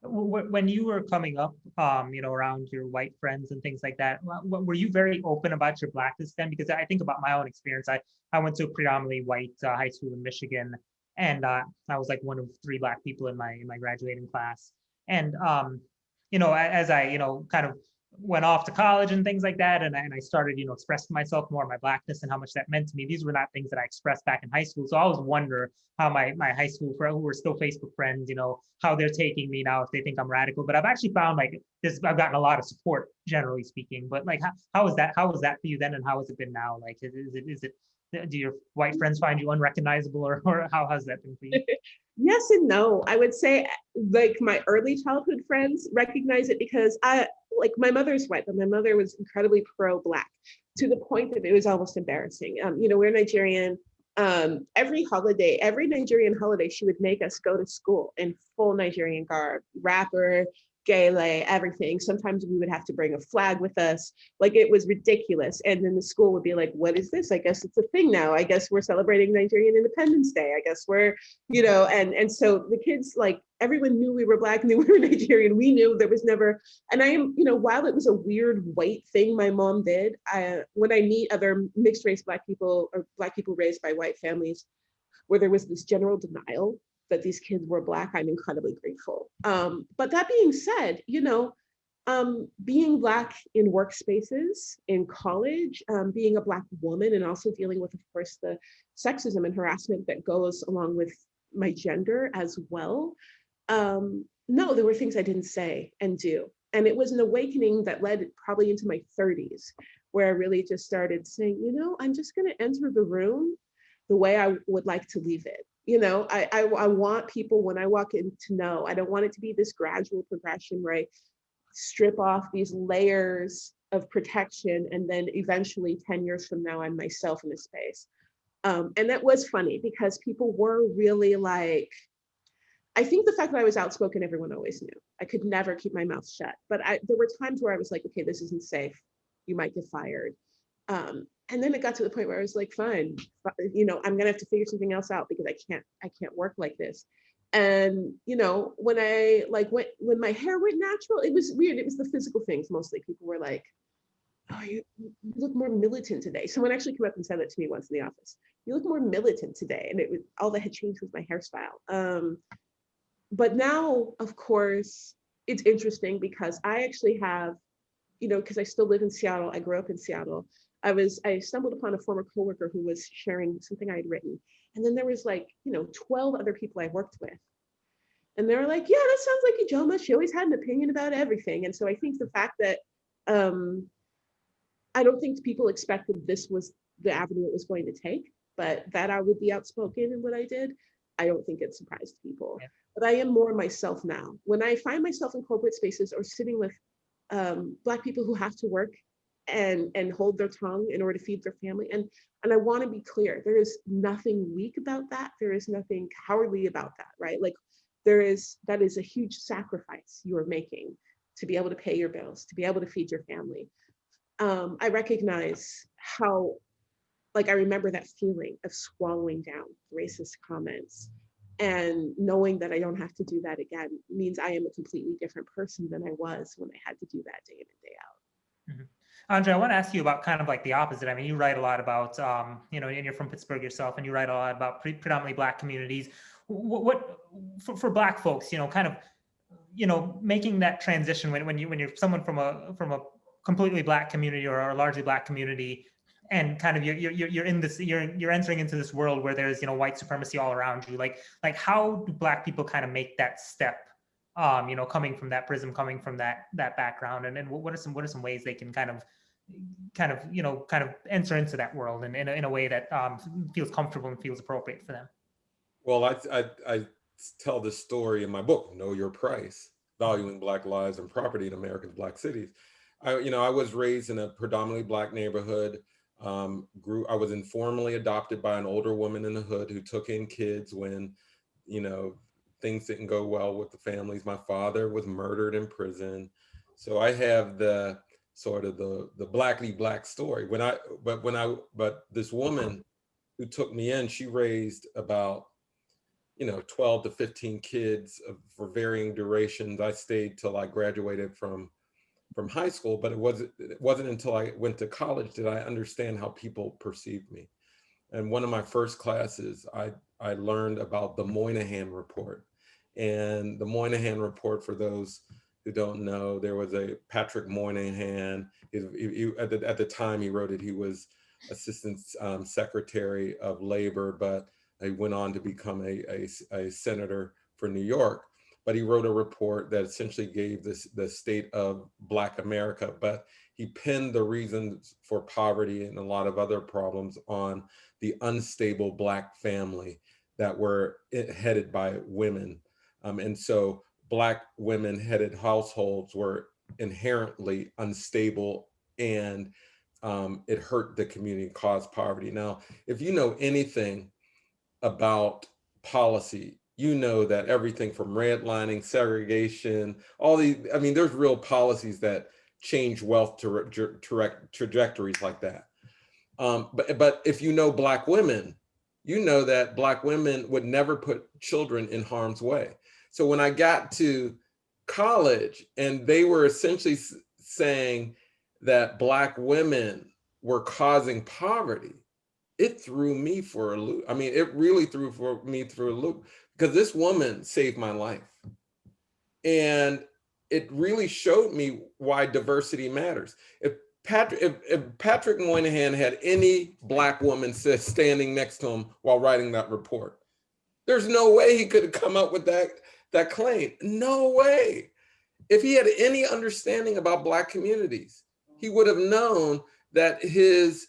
When you were coming up, around your white friends and things like that, were you very open about your Blackness then? Because I think about my own experience. I went to a predominantly white high school in Michigan, and I was like one of 3 Black people in my graduating class. And as I kind of went off to college and things like that, and I started expressing myself more, my Blackness and how much that meant to me. These were not things that I expressed back in high school. So I always wonder how my high school friends, who were still Facebook friends, how they're taking me now, if they think I'm radical. But I've actually found like this, I've gotten a lot of support, generally speaking. But like, how was that for you then, and how has it been now? Like, is it do your white friends find you unrecognizable, or how has that been for you? Yes and no. I would say like my early childhood friends recognize it because my mother's white, but my mother was incredibly pro-Black to the point that it was almost embarrassing. We're Nigerian. Every Nigerian holiday, she would make us go to school in full Nigerian garb, wrapper, gele, everything. Sometimes we would have to bring a flag with us. Like, it was ridiculous. And then the school would be like, what is this? I guess it's a thing now. I guess we're celebrating Nigerian Independence Day. I guess we're, and so the kids, like, everyone knew we were Black, knew we were Nigerian. We knew there was never, and I am, while it was a weird white thing my mom did, when I meet other mixed race Black people or Black people raised by white families, where there was this general denial that these kids were Black, I'm incredibly grateful. But that being said, being Black in workspaces, in college, being a Black woman, and also dealing with, of course, the sexism and harassment that goes along with my gender as well. No, there were things I didn't say and do. And it was an awakening that led probably into my 30s, where I really just started saying, I'm just going to enter the room the way I would like to leave it. I want people, when I walk in, to know. I don't want it to be this gradual progression where I strip off these layers of protection and then eventually 10 years from now, I'm myself in a space. And that was funny because people were really like, I think the fact that I was outspoken, everyone always knew. I could never keep my mouth shut. But there were times where I was like, okay, this isn't safe. You might get fired. And then it got to the point where I was like, fine, I'm gonna have to figure something else out because I can't work like this. And when when my hair went natural, it was weird. It was the physical things mostly. People were like, oh, you look more militant today. Someone actually came up and said that to me once in the office. You look more militant today. And it was all that had changed was my hairstyle. But now, of course, it's interesting because I actually have, because I still live in Seattle. I grew up in Seattle. I stumbled upon a former coworker who was sharing something I had written. And then there was 12 other people I worked with. And they were like, yeah, that sounds like Ijeoma. She always had an opinion about everything. And so I think the fact that I don't think people expected this was the avenue it was going to take, but that I would be outspoken in what I did, I don't think it surprised people. Yeah. But I am more myself now. When I find myself in corporate spaces or sitting with Black people who have to work and hold their tongue in order to feed their family. And I want to be clear, there is nothing weak about that. There is nothing cowardly about that, right? Like that is a huge sacrifice you are making to be able to pay your bills, to be able to feed your family. I recognize how, like, I remember that feeling of swallowing down racist comments, and knowing that I don't have to do that again means I am a completely different person than I was when I had to do that day in and day out. Mhm. Andre, I want to ask you about kind of like the opposite. I mean, you write a lot about, you know, and you're from Pittsburgh yourself, and you write a lot about predominantly Black communities. What for Black folks, you know, kind of, you know, making that transition when you're someone from a completely Black community or a largely Black community, and kind of you're in this, you're entering into this world where there's, you know, white supremacy all around you. Like how do Black people kind of make that step? You know, coming from that prism, coming from that background, and what are some ways they can kind of you know, kind of enter into that world in a way that feels comfortable and feels appropriate for them. Well, I tell this story in my book, Know Your Price, Valuing Black Lives and Property in America's Black Cities. I was raised in a predominantly Black neighborhood. I was informally adopted by an older woman in the hood who took in kids when, you know, things didn't go well with the families. My father was murdered in prison. So I have the sort of the Blackly Black story. But this woman who took me in, she raised about, you know, 12 to 15 kids for varying durations. I stayed till I graduated from high school, but it wasn't until I went to college did I understand how people perceived me. And one of my first classes, I learned about the Moynihan Report. And the Moynihan Report, for those who don't know, there was a Patrick Moynihan. At the time he wrote it, he was Assistant Secretary of Labor, but he went on to become a senator for New York. But he wrote a report that essentially gave the state of Black America, but he pinned the reasons for poverty and a lot of other problems on the unstable Black family that were headed by women. And so Black women headed households were inherently unstable, and it hurt the community, caused poverty. Now, if you know anything about policy, you know that everything from redlining, segregation, all these, I mean, there's real policies that change wealth trajectories like that. But if you know Black women, you know that Black women would never put children in harm's way. So when I got to college and they were essentially saying that Black women were causing poverty, it threw me for a loop. I mean, it really threw me through a loop, because this woman saved my life. And it really showed me why diversity matters. If Patrick Moynihan had any Black woman standing next to him while writing that report, there's no way he could have come up with that claim. No way. If he had any understanding about Black communities, he would have known that his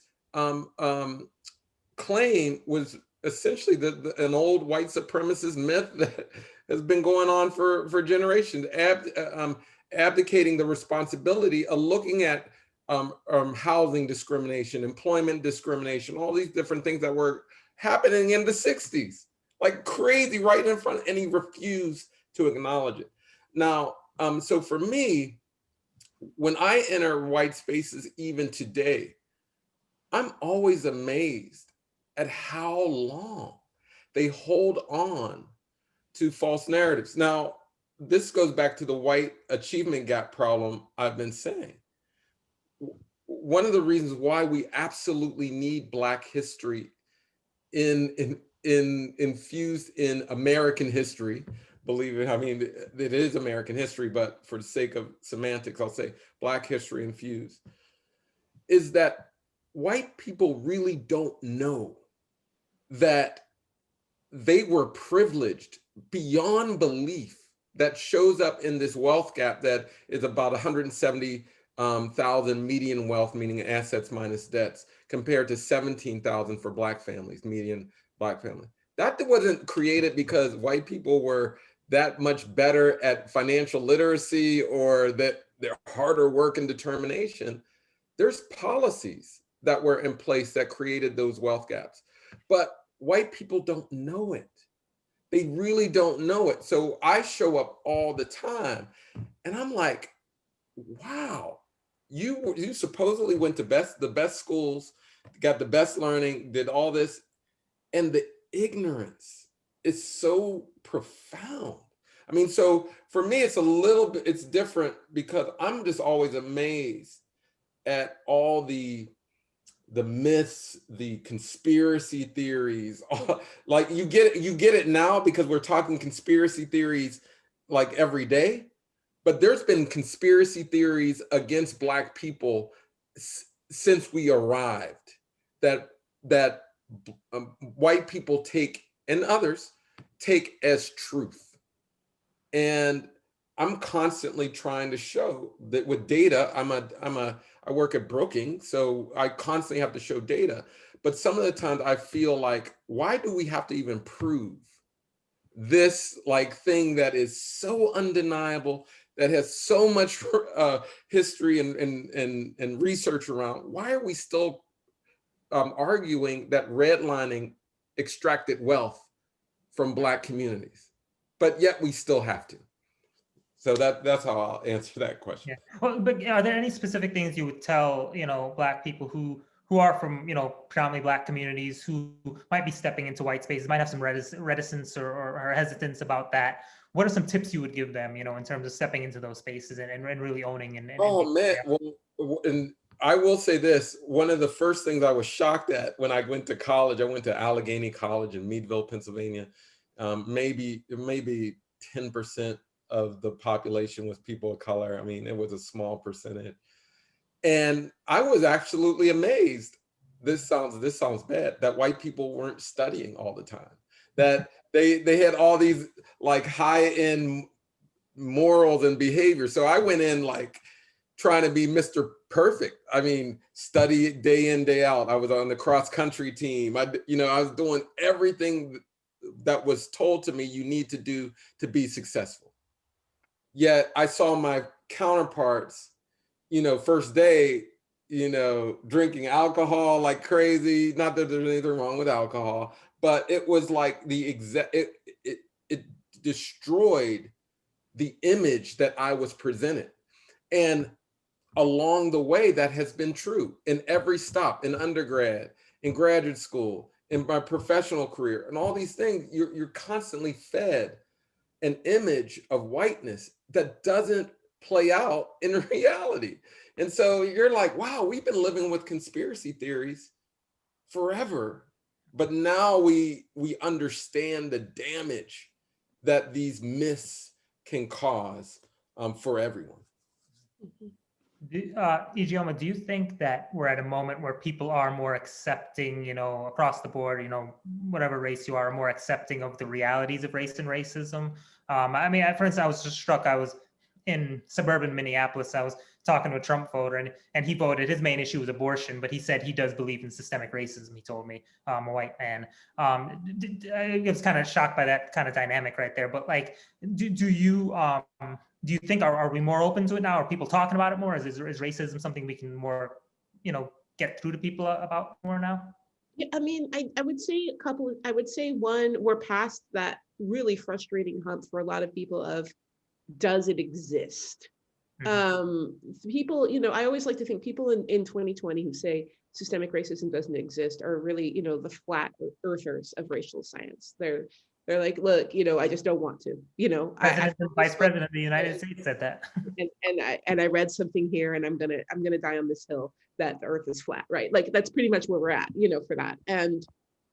claim was essentially an old white supremacist myth that has been going on for generations, abdicating the responsibility of looking at housing discrimination, employment discrimination, all these different things that were happening in the 60s, like crazy, right in front, and he refused to acknowledge it. Now, so for me, when I enter white spaces, even today, I'm always amazed at how long they hold on to false narratives. Now, this goes back to the white achievement gap problem I've been saying. One of the reasons why we absolutely need Black history infused in American history, believe it, I mean, it is American history, but for the sake of semantics, I'll say Black history infused, is that white people really don't know that they were privileged beyond belief. That shows up in this wealth gap that is about 170,000 median wealth, meaning assets minus debts, compared to 17,000 for Black families, median Black family. That wasn't created because white people were that much better at financial literacy or that their harder work and determination. There's policies that were in place that created those wealth gaps, but white people don't know it. They really don't know it. So I show up all the time and I'm like, wow, you supposedly went to the best schools, got the best learning, did all this, and the ignorance is so profound. I mean, so for me, it's a little bit, it's different because I'm just always amazed at all the myths, the conspiracy theories. Like you get it now because we're talking conspiracy theories like every day, but there's been conspiracy theories against Black people since we arrived that white people take, and others take as truth. And I'm constantly trying to show that with data, I work at broking, so I constantly have to show data. But some of the times I feel like, why do we have to even prove this like thing that is so undeniable, that has so much history and research around? Why are we still arguing that redlining extracted wealth from Black communities? But yet we still have to. So that's how I'll answer that question. Yeah. Well, but are there any specific things you would tell, Black people who are from, predominantly Black communities who might be stepping into white spaces, might have some reticence or hesitance about that? What are some tips you would give them, in terms of stepping into those spaces and really owning and oh man, well, and I will say this, one of the first things I was shocked at when I went to college, I went to Allegheny College in Meadville, Pennsylvania. Maybe 10% of the population was people of color. I mean, it was a small percentage. And I was absolutely amazed. This sounds bad, that white people weren't studying all the time, that they had all these like high-end morals and behavior. So I went in like trying to be Mr. Perfect. I mean, study day in, day out. I was on the cross-country team. I was doing everything that was told to me you need to do to be successful. Yet I saw my counterparts, first day, drinking alcohol like crazy. Not that there's anything wrong with alcohol, but it was like it destroyed the image that I was presented. And along the way, that has been true in every stop, in undergrad, in graduate school, in my professional career, and all these things. You're constantly fed an image of whiteness that doesn't play out in reality. And so you're like, wow, we've been living with conspiracy theories forever. But now we understand the damage that these myths can cause for everyone. Ijeoma, do you think that we're at a moment where people are more accepting, across the board, whatever race you are, more accepting of the realities of race and racism? I mean, for instance, I was just struck, I was in suburban Minneapolis, I was talking to a Trump voter and he voted, his main issue was abortion, but he said he does believe in systemic racism, he told me, a white man. I was kind of shocked by that kind of dynamic right there, but like, do you think, are we more open to it now? Are people talking about it more? Is racism something we can more, get through to people about more now? Yeah, I mean, I would say I would say one, we're past that really frustrating hump for a lot of people of, does it exist? Mm-hmm. People, I always like to think people in 2020 who say systemic racism doesn't exist are really, the flat earthers of racial science. They're like, look, I just don't want to, Vice President of the United States said that. And I read something here, and I'm gonna die on this hill that the earth is flat, right? Like that's pretty much where we're at, for that. And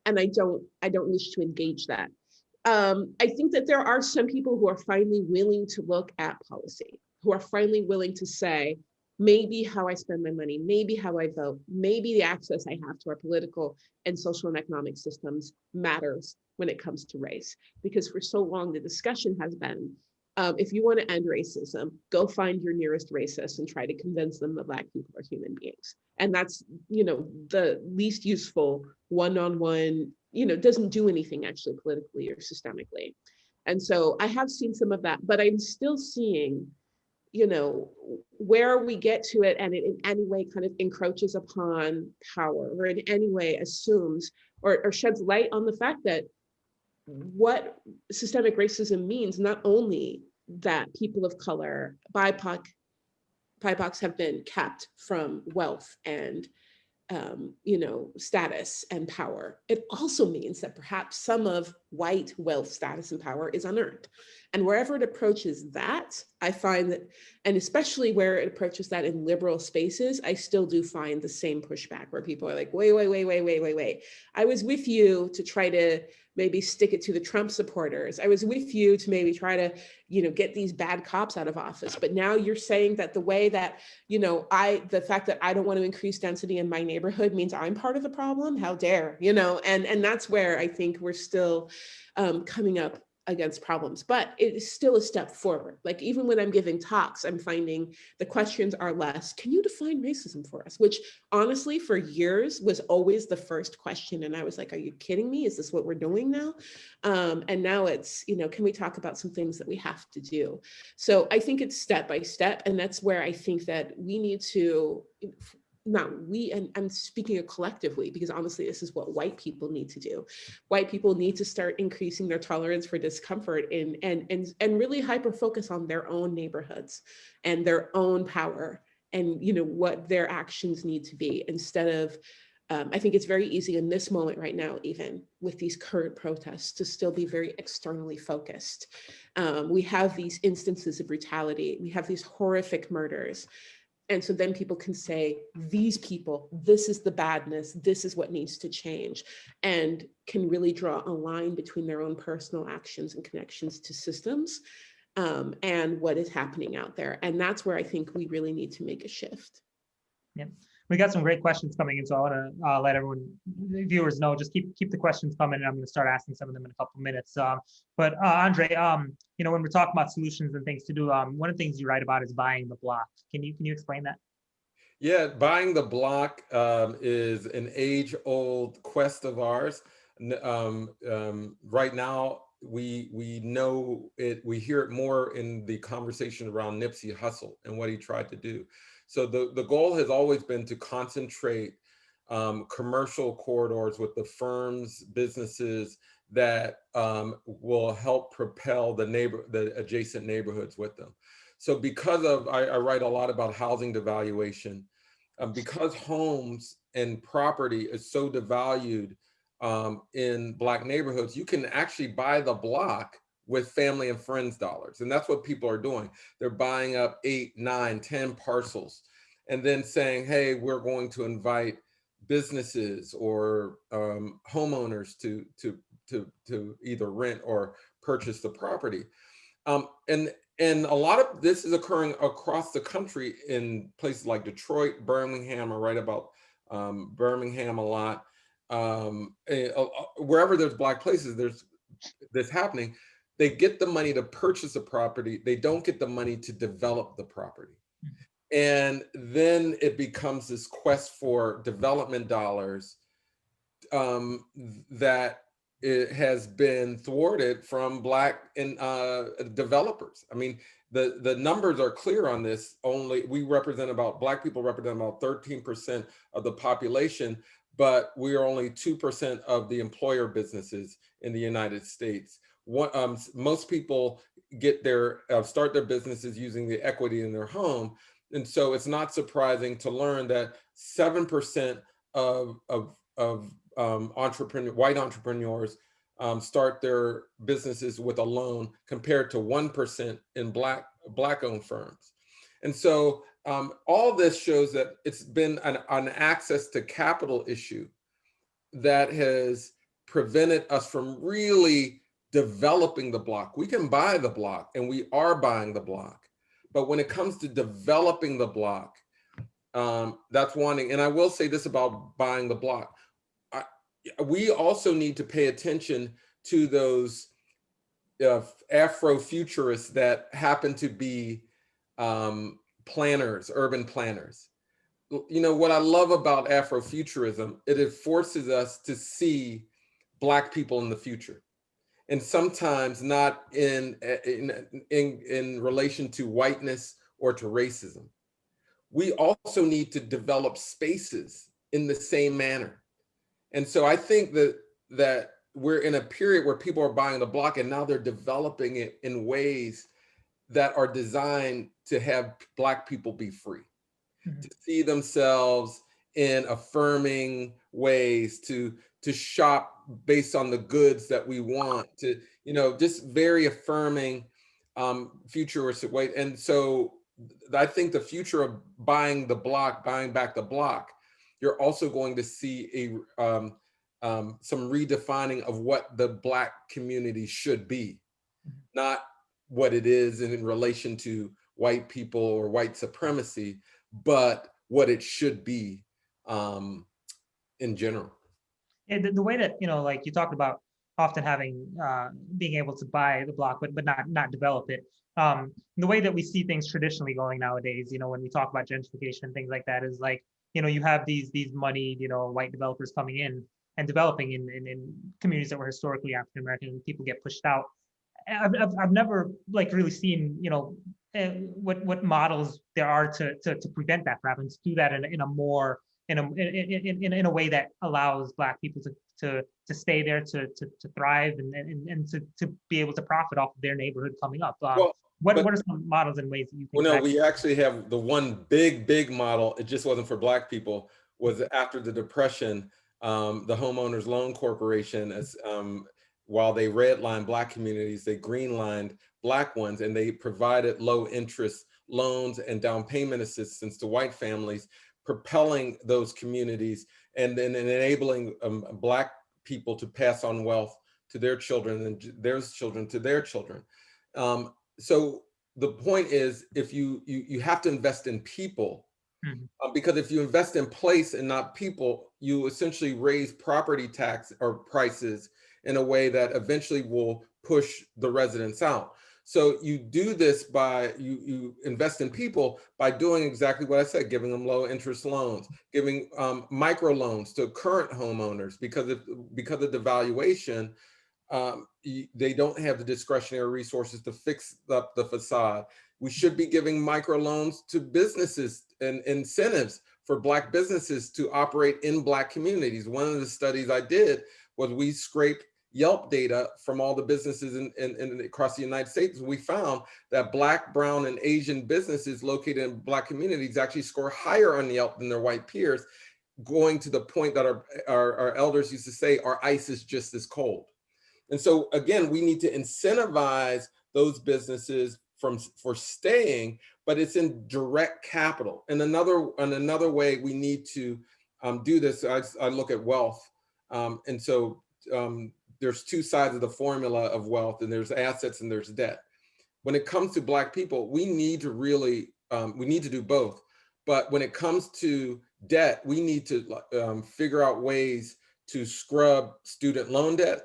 I don't wish to engage that. I think that there are some people who are finally willing to look at policy, who are finally willing to say, maybe how I spend my money, maybe how I vote, maybe the access I have to our political and social and economic systems matters when it comes to race. Because for so long, the discussion has been, if you want to end racism, go find your nearest racist and try to convince them that Black people are human beings. And that's, the least useful one-on-one, doesn't do anything actually politically or systemically. And so I have seen some of that, but I'm still seeing, where we get to it and it in any way kind of encroaches upon power or in any way assumes or sheds light on the fact that what systemic racism means, not only that people of color, BIPOC BIPOCs have been capped from wealth and you know, status and power. It also means that perhaps some of white wealth, status, and power is unearned. And wherever it approaches that, I find that, and especially where it approaches that in liberal spaces, I still do find the same pushback where people are like, wait. I was with you to try to maybe stick it to the Trump supporters. I was with you to maybe try to, you know, get these bad cops out of office. But now you're saying that the way that, you know, the fact that I don't want to increase density in my neighborhood means I'm part of the problem. How dare, you know, and that's where I think we're still coming up against problems, but it is still a step forward. Like even when I'm giving talks, I'm finding the questions are less, can you define racism for us? Which honestly, for years was always the first question. And I was like, are you kidding me? Is this what we're doing now? And now it's, you know, can we talk about some things that we have to do? So I think it's step by step. And that's where I think that we need to, not we, and I'm speaking collectively, because honestly, this is what white people need to do. White people need to start increasing their tolerance for discomfort and really hyper focus on their own neighborhoods and their own power and, you know, what their actions need to be instead of, I think it's very easy in this moment right now, even with these current protests, to still be very externally focused. We have these instances of brutality. We have these horrific murders. And so then people can say, these people, this is the badness, this is what needs to change, and can really draw a line between their own personal actions and connections to systems and what is happening out there. And that's where I think we really need to make a shift. Yeah, we got some great questions coming in, so I want to let everyone, viewers, know, just keep the questions coming, and I'm going to start asking some of them in a couple of minutes. But Andre, you know, when we're talking about solutions and things to do, one of the things you write about is buying the block. Can you explain that? Yeah, buying the block is an age-old quest of ours. Right now, we know it. We hear it more in the conversation around Nipsey Hussle and what he tried to do. So the goal has always been to concentrate commercial corridors with the firms, businesses that will help propel the adjacent neighborhoods with them. So because of, I write a lot about housing devaluation, because homes and property is so devalued in Black neighborhoods, you can actually buy the block with family and friends dollars. And that's what people are doing. They're buying up 8, 9, 10 parcels and then saying, hey, we're going to invite businesses or homeowners to either rent or purchase the property. And a lot of this is occurring across the country in places like Detroit, Birmingham. I write about Birmingham a lot. Wherever there's Black places, there's this happening. They get the money to purchase a property. They don't get the money to develop the property. And then it becomes this quest for development dollars that it has been thwarted from Black and developers. I mean, the numbers are clear on this. Only we represent about, Black people represent about 13% of the population, but we are only 2% of the employer businesses in the United States. Most people get their start their businesses using the equity in their home, and so it's not surprising to learn that 7% of white entrepreneurs start their businesses with a loan, compared to 1% in Black-owned firms. And so all this shows that it's been an access to capital issue that has prevented us from really developing the block. We can buy the block, and we are buying the block. But when it comes to developing the block, that's one thing. And I will say this about buying the block. We also need to pay attention to those Afrofuturists that happen to be planners, urban planners. You know, what I love about Afrofuturism, it forces us to see Black people in the future. And sometimes not in relation to whiteness or to racism. We also need to develop spaces in the same manner. And so I think that we're in a period where people are buying the block, and now they're developing it in ways that are designed to have Black people be free, Mhm. to see themselves in affirming ways, to shop based on the goods that we want, to, just very affirming futuristic way. And so I think the future of buying back the block, you're also going to see some redefining of what the Black community should be, not what it is in relation to white people or white supremacy, but what it should be in general. Yeah, the way that, like you talked about often having, being able to buy the block, but not develop it. The way that we see things traditionally going nowadays, when we talk about gentrification and things like that, is like, you have these moneyed, white developers coming in and developing in communities that were historically African American, and people get pushed out. I've never like really seen, what models there are to prevent that from happening, to do that in a more in a way that allows Black people to stay there, to thrive, and to be able to profit off of their neighborhood coming up. What are some models and ways that you think? Well, no, we actually have the one big model. It just wasn't for Black people. Was after the Depression, the Homeowners Loan Corporation, as while they redlined Black communities, they greenlined Black ones, and they provided low interest loans and down payment assistance to white families, propelling those communities and then enabling Black people to pass on wealth to their children and their children to their children. So the point is, if you have to invest in people, because if you invest in place and not people, you essentially raise property tax or prices in a way that eventually will push the residents out. So you do this by, you invest in people by doing exactly what I said, giving them low interest loans, giving micro loans to current homeowners, because of the devaluation, they don't have the discretionary resources to fix up the facade. We should be giving micro loans to businesses and incentives for Black businesses to operate in Black communities. One of the studies I did was we scraped Yelp data from all the businesses in across the United States. We found that Black, brown, and Asian businesses located in Black communities actually score higher on Yelp than their white peers, going to the point that our elders used to say, our ice is just as cold. And so again, we need to incentivize those businesses for staying, but it's in direct capital. And another way we need to do this, I look at wealth. And so there's two sides of the formula of wealth, and there's assets and there's debt. When it comes to Black people, we need to really, we need to do both. But when it comes to debt, we need to figure out ways to scrub student loan debt,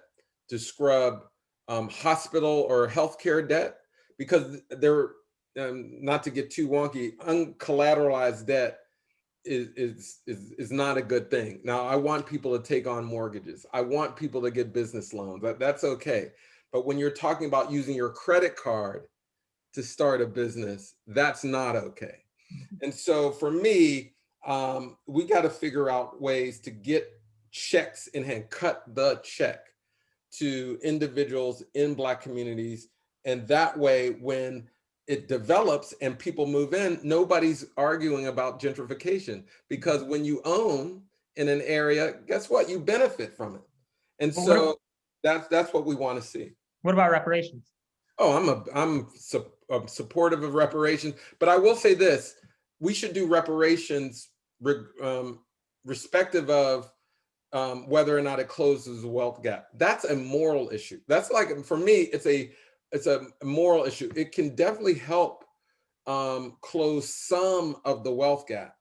to scrub hospital or healthcare debt, because they're, not to get too wonky, uncollateralized debt is not a good thing. Now, I want people to take on mortgages. I want people to get business loans. That's okay. But when you're talking about using your credit card to start a business, that's not okay. And so for me, we got to figure out ways to get checks in hand, cut the check to individuals in Black communities. And that way, when it develops and people move in, nobody's arguing about gentrification, because when you own in an area, guess what? You benefit from it. And so that's what we want to see. What about reparations? Oh, I'm supportive of reparations, but I will say this: we should do reparations respective of whether or not it closes the wealth gap. That's a moral issue. That's like, for me, it's a moral issue. It can definitely help close some of the wealth gap.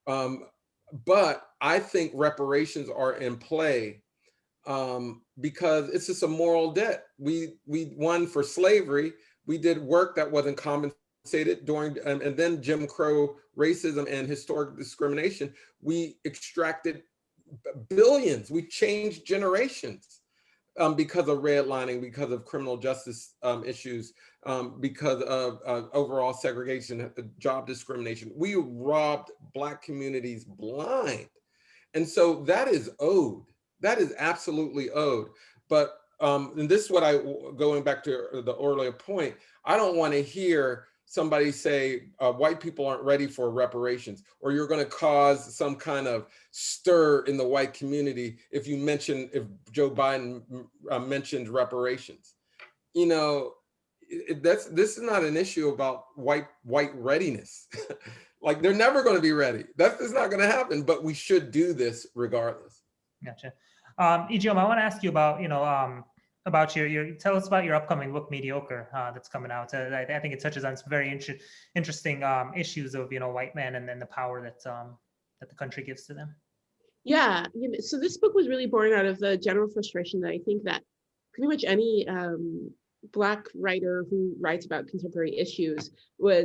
But I think reparations are in play because it's just a moral debt. We won for slavery. We did work that wasn't compensated during, and then Jim Crow racism and historic discrimination. We extracted billions. We changed generations because of redlining, because of criminal justice issues, because of overall segregation, job discrimination. We robbed Black communities blind. And so that is owed. That is absolutely owed. But and this is what going back to the earlier point, I don't want to hear somebody say white people aren't ready for reparations, or you're going to cause some kind of stir in the white community if Joe Biden mentioned reparations. You know, this is not an issue about white readiness. Like, they're never going to be ready. That's not going to happen, but we should do this regardless. Gotcha. Ijeoma, I want to ask you about, about tell us about your upcoming book, Mediocre, that's coming out. I think it touches on some very interesting issues of, white men and then the power that the country gives to them. Yeah, so this book was really born out of the general frustration that I think that pretty much any Black writer who writes about contemporary issues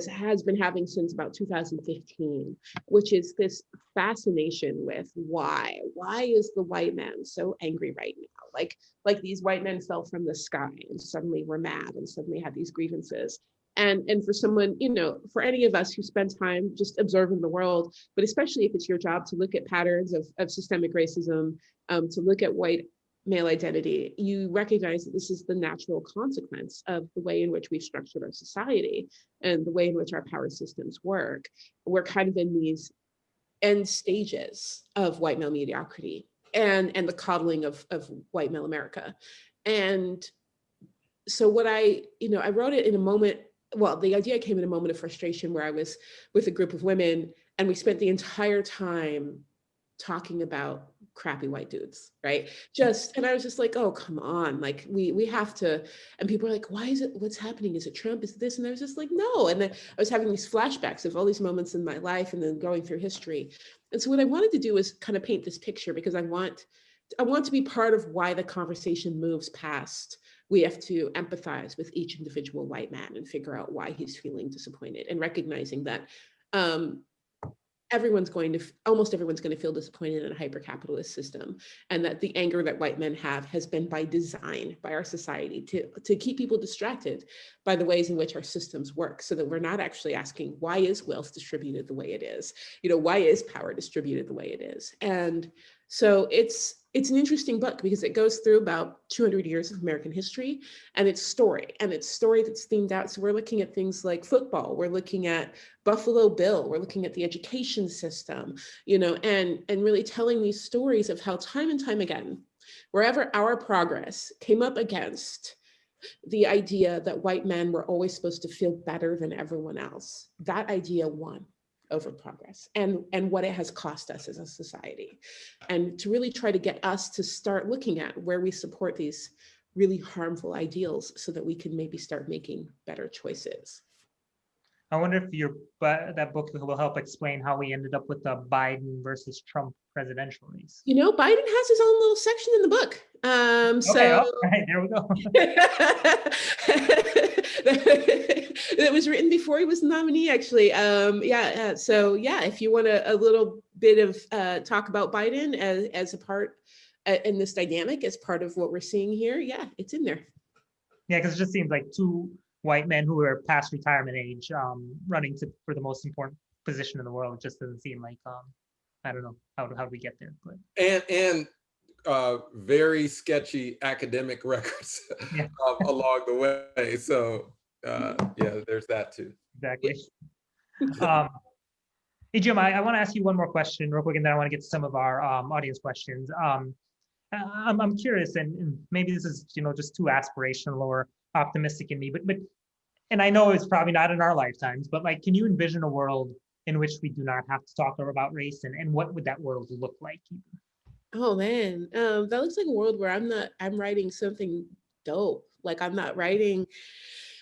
has been having since about 2015, which is this fascination with why is the white man so angry right now? Like these white men fell from the sky and suddenly we're mad and suddenly have these grievances. And for someone, for any of us who spend time just observing the world, but especially if it's your job to look at patterns of systemic racism, to look at white male identity, you recognize that this is the natural consequence of the way in which we've structured our society and the way in which our power systems work. We're kind of in these end stages of white male mediocrity and the coddling of white male America. And so what I wrote it in a moment. Well, the idea came in a moment of frustration where I was with a group of women and we spent the entire time talking about crappy white dudes, right? And I was just like, oh, come on. Like we have to, and people are like, why is it, what's happening? Is it Trump? Is it this? And I was just like, no. And then I was having these flashbacks of all these moments in my life and then going through history. And so what I wanted to do was kind of paint this picture because I want to be part of why the conversation moves past. We have to empathize with each individual white man and figure out why he's feeling disappointed and recognizing that almost everyone's going to feel disappointed in a hyper-capitalist system, and that the anger that white men have has been by design by our society to keep people distracted by the ways in which our systems work, so that we're not actually asking, why is wealth distributed the way it is? Why is power distributed the way it is? And so it's an interesting book because it goes through about 200 years of American history and its story that's themed out. So we're looking at things like football, we're looking at Buffalo Bill, we're looking at the education system, and really telling these stories of how time and time again, wherever our progress came up against the idea that white men were always supposed to feel better than everyone else, that idea won over progress and what it has cost us as a society, and to really try to get us to start looking at where we support these really harmful ideals so that we can maybe start making better choices. I wonder if that book will help explain how we ended up with the Biden versus Trump presidential race. Biden has his own little section in the book. Okay, all right, there we go. It was written before he was the nominee, actually. So if you want a little bit of talk about Biden as a part in this dynamic, as part of what we're seeing here, it's in there. Yeah, because it just seems like two white men who are past retirement age running for the most important position in the world. It just doesn't seem like I don't know how do we get there, but and very sketchy academic records along the way. So there's that too. Exactly. Ijeoma, I want to ask you one more question real quick, and then I want to get to some of our audience questions. I'm curious, and maybe this is just too aspirational or optimistic in me, but and I know it's probably not in our lifetimes, but like, can you envision a world in which we do not have to talk about race, and what would that world look like? Oh man, that looks like a world where I'm writing something dope. Like I'm not writing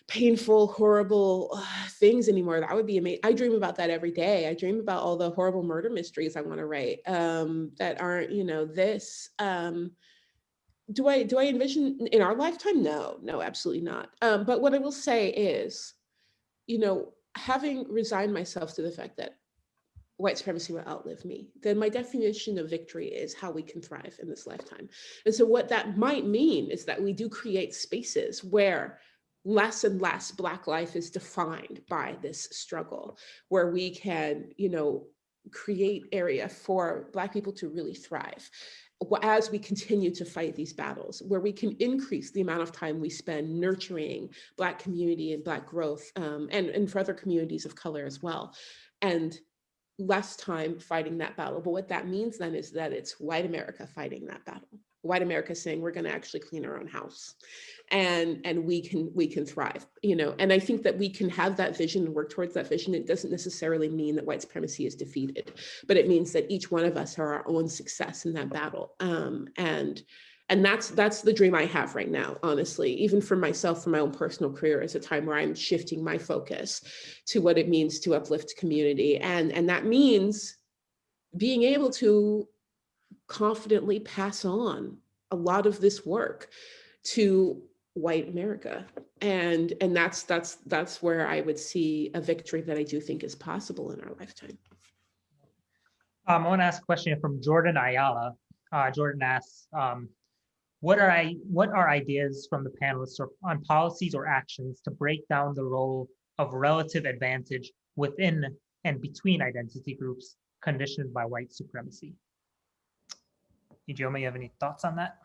painful, horrible things anymore. That would be amazing. I dream about that every day. I dream about all the horrible murder mysteries I want to write that aren't, this. Do I envision in our lifetime? No, absolutely not. But what I will say is, having resigned myself to the fact that white supremacy will outlive me, then my definition of victory is how we can thrive in this lifetime. And so what that might mean is that we do create spaces where less and less Black life is defined by this struggle, where we can, create area for Black people to really thrive. as we continue to fight these battles, where we can increase the amount of time we spend nurturing Black community and Black growth, and for other communities of color as well, and less time fighting that battle. But what that means then is that it's white America fighting that battle. White America saying we're going to actually clean our own house, and we can thrive, And I think that we can have that vision and work towards that vision. It doesn't necessarily mean that white supremacy is defeated, but it means that each one of us are our own success in that battle. And that's the dream I have right now, honestly, even for myself, for my own personal career, is a time where I'm shifting my focus to what it means to uplift community. And that means being able to confidently pass on a lot of this work to white America. And that's where I would see a victory that I do think is possible in our lifetime. I want to ask a question from Jordan Ayala. Jordan asks, what are ideas from the panelists on policies or actions to break down the role of relative advantage within and between identity groups conditioned by white supremacy? Ijeoma, you have any thoughts on that?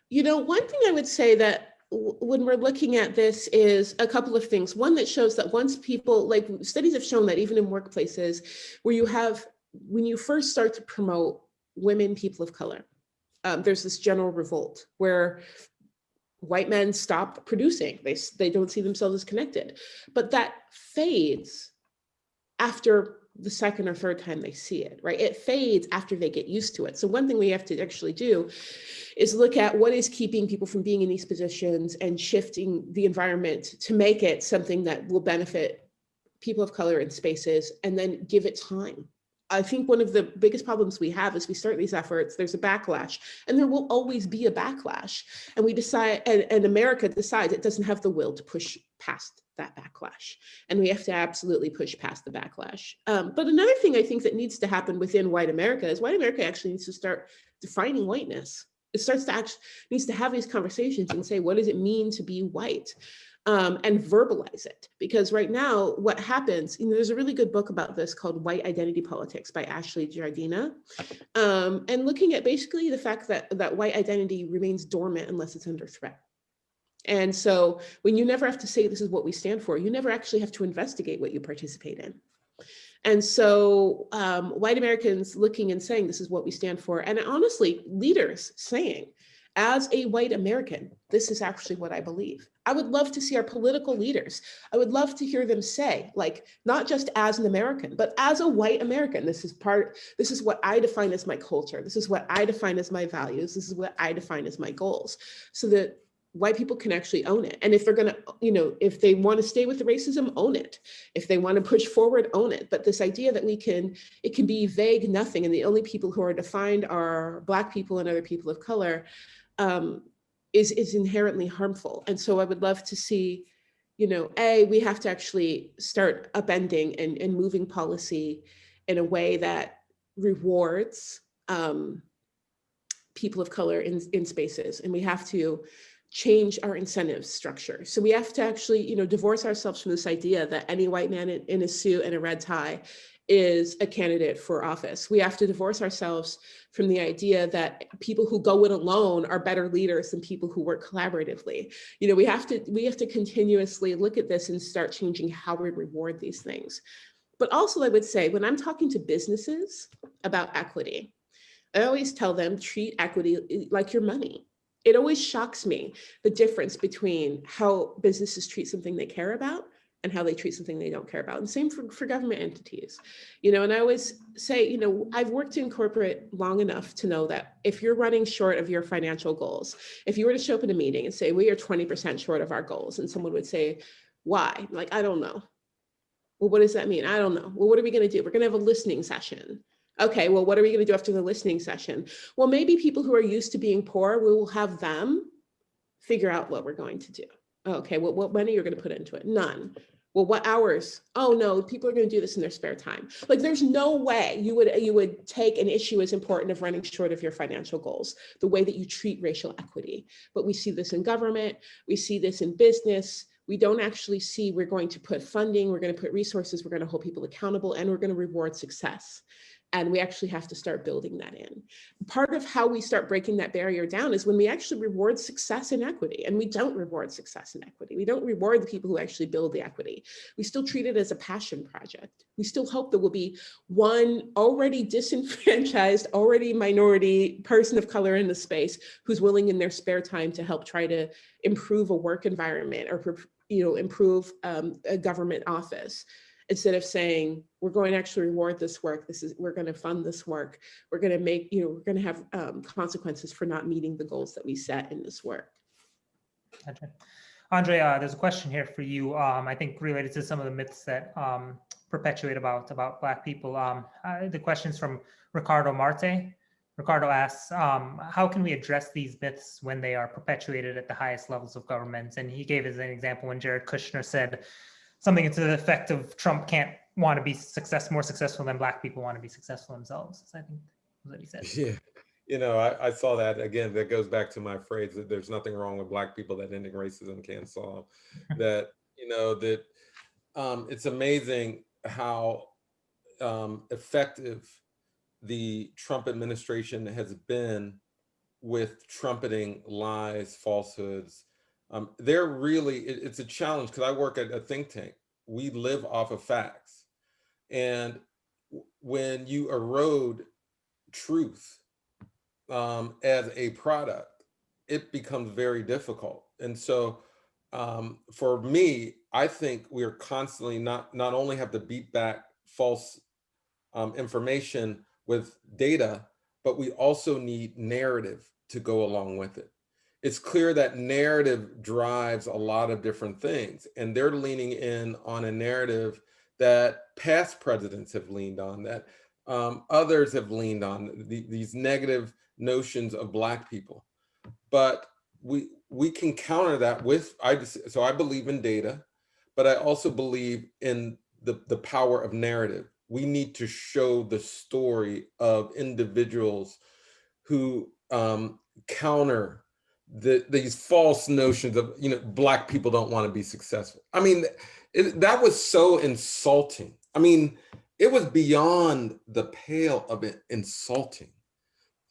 One thing I would say that when we're looking at this is a couple of things. One that shows that once people, like studies have shown that even in workplaces when you first start to promote women, people of color, there's this general revolt where white men stop producing. They don't see themselves as connected, but that fades after the second or third time they see it, right? It fades after they get used to it. So one thing we have to actually do is look at what is keeping people from being in these positions and shifting the environment to make it something that will benefit people of color in spaces, and then give it time. I think one of the biggest problems we have is we start these efforts, there's a backlash, and there will always be a backlash. And we decide, and America decides it doesn't have the will to push past that backlash. And we have to absolutely push past the backlash. But another thing I think that needs to happen within white America is white America actually needs to start defining whiteness. It needs to have these conversations and say, what does it mean to be white? And verbalize it. Because right now, what happens, there's a really good book about this called White Identity Politics by Ashley Giardina. And looking at basically the fact that white identity remains dormant unless it's under threat. And so when you never have to say this is what we stand for, you never actually have to investigate what you participate in. And so white Americans looking and saying this is what we stand for, and honestly, leaders saying, as a white American, this is actually what I believe. I would love to see our political leaders. I would love to hear them say, like, not just as an American, but as a white American, this is what I define as my culture. This is what I define as my values. This is what I define as my goals, so that white people can actually own it. And if they're gonna, if they want to stay with the racism, own it. If they want to push forward, own it. But this idea that it can be vague nothing, and the only people who are defined are Black people and other people of color, is inherently harmful. And so I would love to see, we have to actually start upending and moving policy in a way that rewards people of color in spaces. And we have to change our incentive structure. So we have to actually, divorce ourselves from this idea that any white man in a suit and a red tie is a candidate for office. We have to divorce ourselves from the idea that people who go it alone are better leaders than people who work collaboratively. We have to continuously look at this and start changing how we reward these things. But also I would say, when I'm talking to businesses about equity, I always tell them, treat equity like your money. It always shocks me, the difference between how businesses treat something they care about and how they treat something they don't care about. And same for government entities. And I always say, I've worked in corporate long enough to know that if you're running short of your financial goals, if you were to show up in a meeting and say, we are 20% short of our goals, and someone would say, why? I'm like, I don't know. Well, what does that mean? I don't know. Well, what are we going to do? We're going to have a listening session. Okay, well, what are we going to do after the listening session? Well, maybe people who are used to being poor, we will have them figure out what we're going to do. Okay, well, what money you're going to put into it? None. Well, what hours? Oh no, people are going to do this in their spare time. Like, there's no way you would take an issue as important of running short of your financial goals, the way that you treat racial equity. But we see this in government, we see this in business. We don't actually see, we're going to put funding, we're going to put resources, we're going to hold people accountable, and we're going to reward success. And we actually have to start building that in. Part of how we start breaking that barrier down is when we actually reward success and equity. And we don't reward success and equity. We don't reward the people who actually build the equity. We still treat it as a passion project. We still hope there will be one already disenfranchised, already minority person of color in the space who's willing in their spare time to help try to improve a work environment or improve a government office. Instead of saying, we're going to actually reward this work, we're going to fund this work, we're going to make, we're going to have consequences for not meeting the goals that we set in this work. Gotcha. Andre, there's a question here for you, I think related to some of the myths that perpetuate about Black people. The question's from Ricardo Marte. Ricardo asks, how can we address these myths when they are perpetuated at the highest levels of government? And he gave as an example when Jared Kushner said something to the effect of Trump can't want to be more successful than Black people want to be successful themselves. I think that's what he said. Yeah, I saw that again. That goes back to my phrase that there's nothing wrong with Black people that ending racism can't solve. That it's amazing how effective the Trump administration has been with trumpeting lies, falsehoods. It's a challenge because I work at a think tank. We live off of facts. And when you erode truth as a product, it becomes very difficult. And so for me, I think we are constantly not only have to beat back false information with data, but we also need narrative to go along with it. It's clear that narrative drives a lot of different things, and they're leaning in on a narrative that past presidents have leaned on, that others have leaned on, these negative notions of Black people. But we can counter that with, so I believe in data, but I also believe in the power of narrative. We need to show the story of individuals who counter these false notions of, Black people don't want to be successful. I mean, that was so insulting. I mean, it was beyond the pale of it insulting.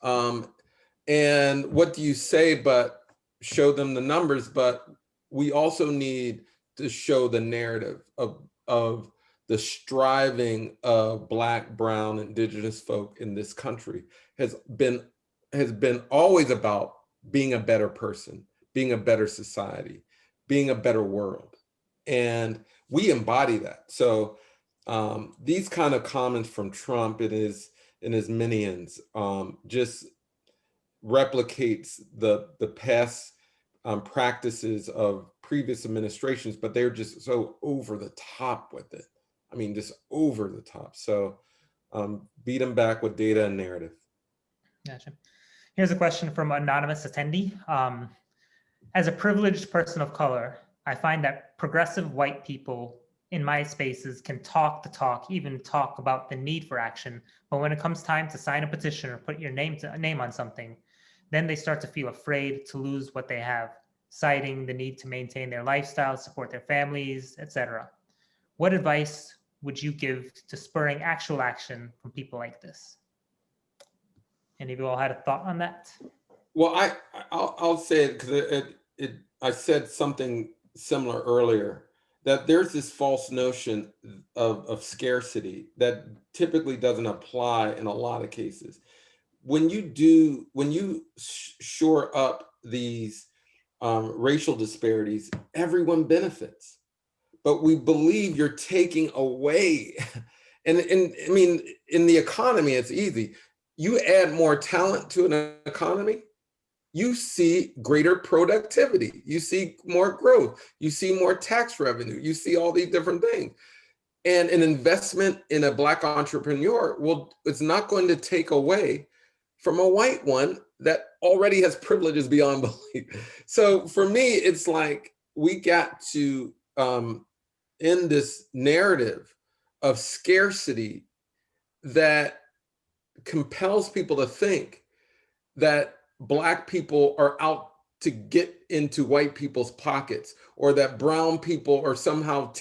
And what do you say but show them the numbers? But we also need to show the narrative of the striving of Black, brown, indigenous folk in this country has been always about being a better person, being a better society, being a better world. And we embody that. So these kind of comments from Trump and his minions just replicates the past practices of previous administrations, but they're just so over the top with it. I mean, just over the top. So beat them back with data and narrative. Gotcha. Here's a question from an anonymous attendee. As a privileged person of color, I find that progressive white people in my spaces can talk the talk, even talk about the need for action. But when it comes time to sign a petition or put your name on something, then they start to feel afraid to lose what they have, citing the need to maintain their lifestyle, support their families, etc. What advice would you give to spurring actual action from people like this? Any of you all had a thought on that? Well, I'll say it because I said something similar earlier, that there's this false notion of scarcity that typically doesn't apply in a lot of cases. When you shore up these racial disparities, everyone benefits. But we believe you're taking away, and I mean, in the economy, it's easy. You add more talent to an economy, you see greater productivity, you see more growth, you see more tax revenue, you see all these different things. And an investment in a Black entrepreneur it's not going to take away from a white one that already has privileges beyond belief. So for me, it's like we got to end this narrative of scarcity that compels people to think that Black people are out to get into white people's pockets, or that brown people are somehow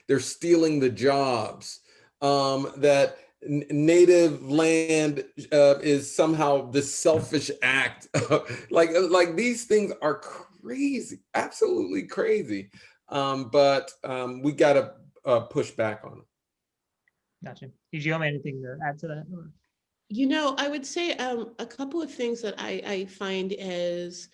they're stealing the jobs, that native land is somehow this selfish act. like these things are crazy, absolutely crazy. But we got to push back on them. Gotcha. Ijeoma, anything to add to that? You know, I would say a couple of things that I find as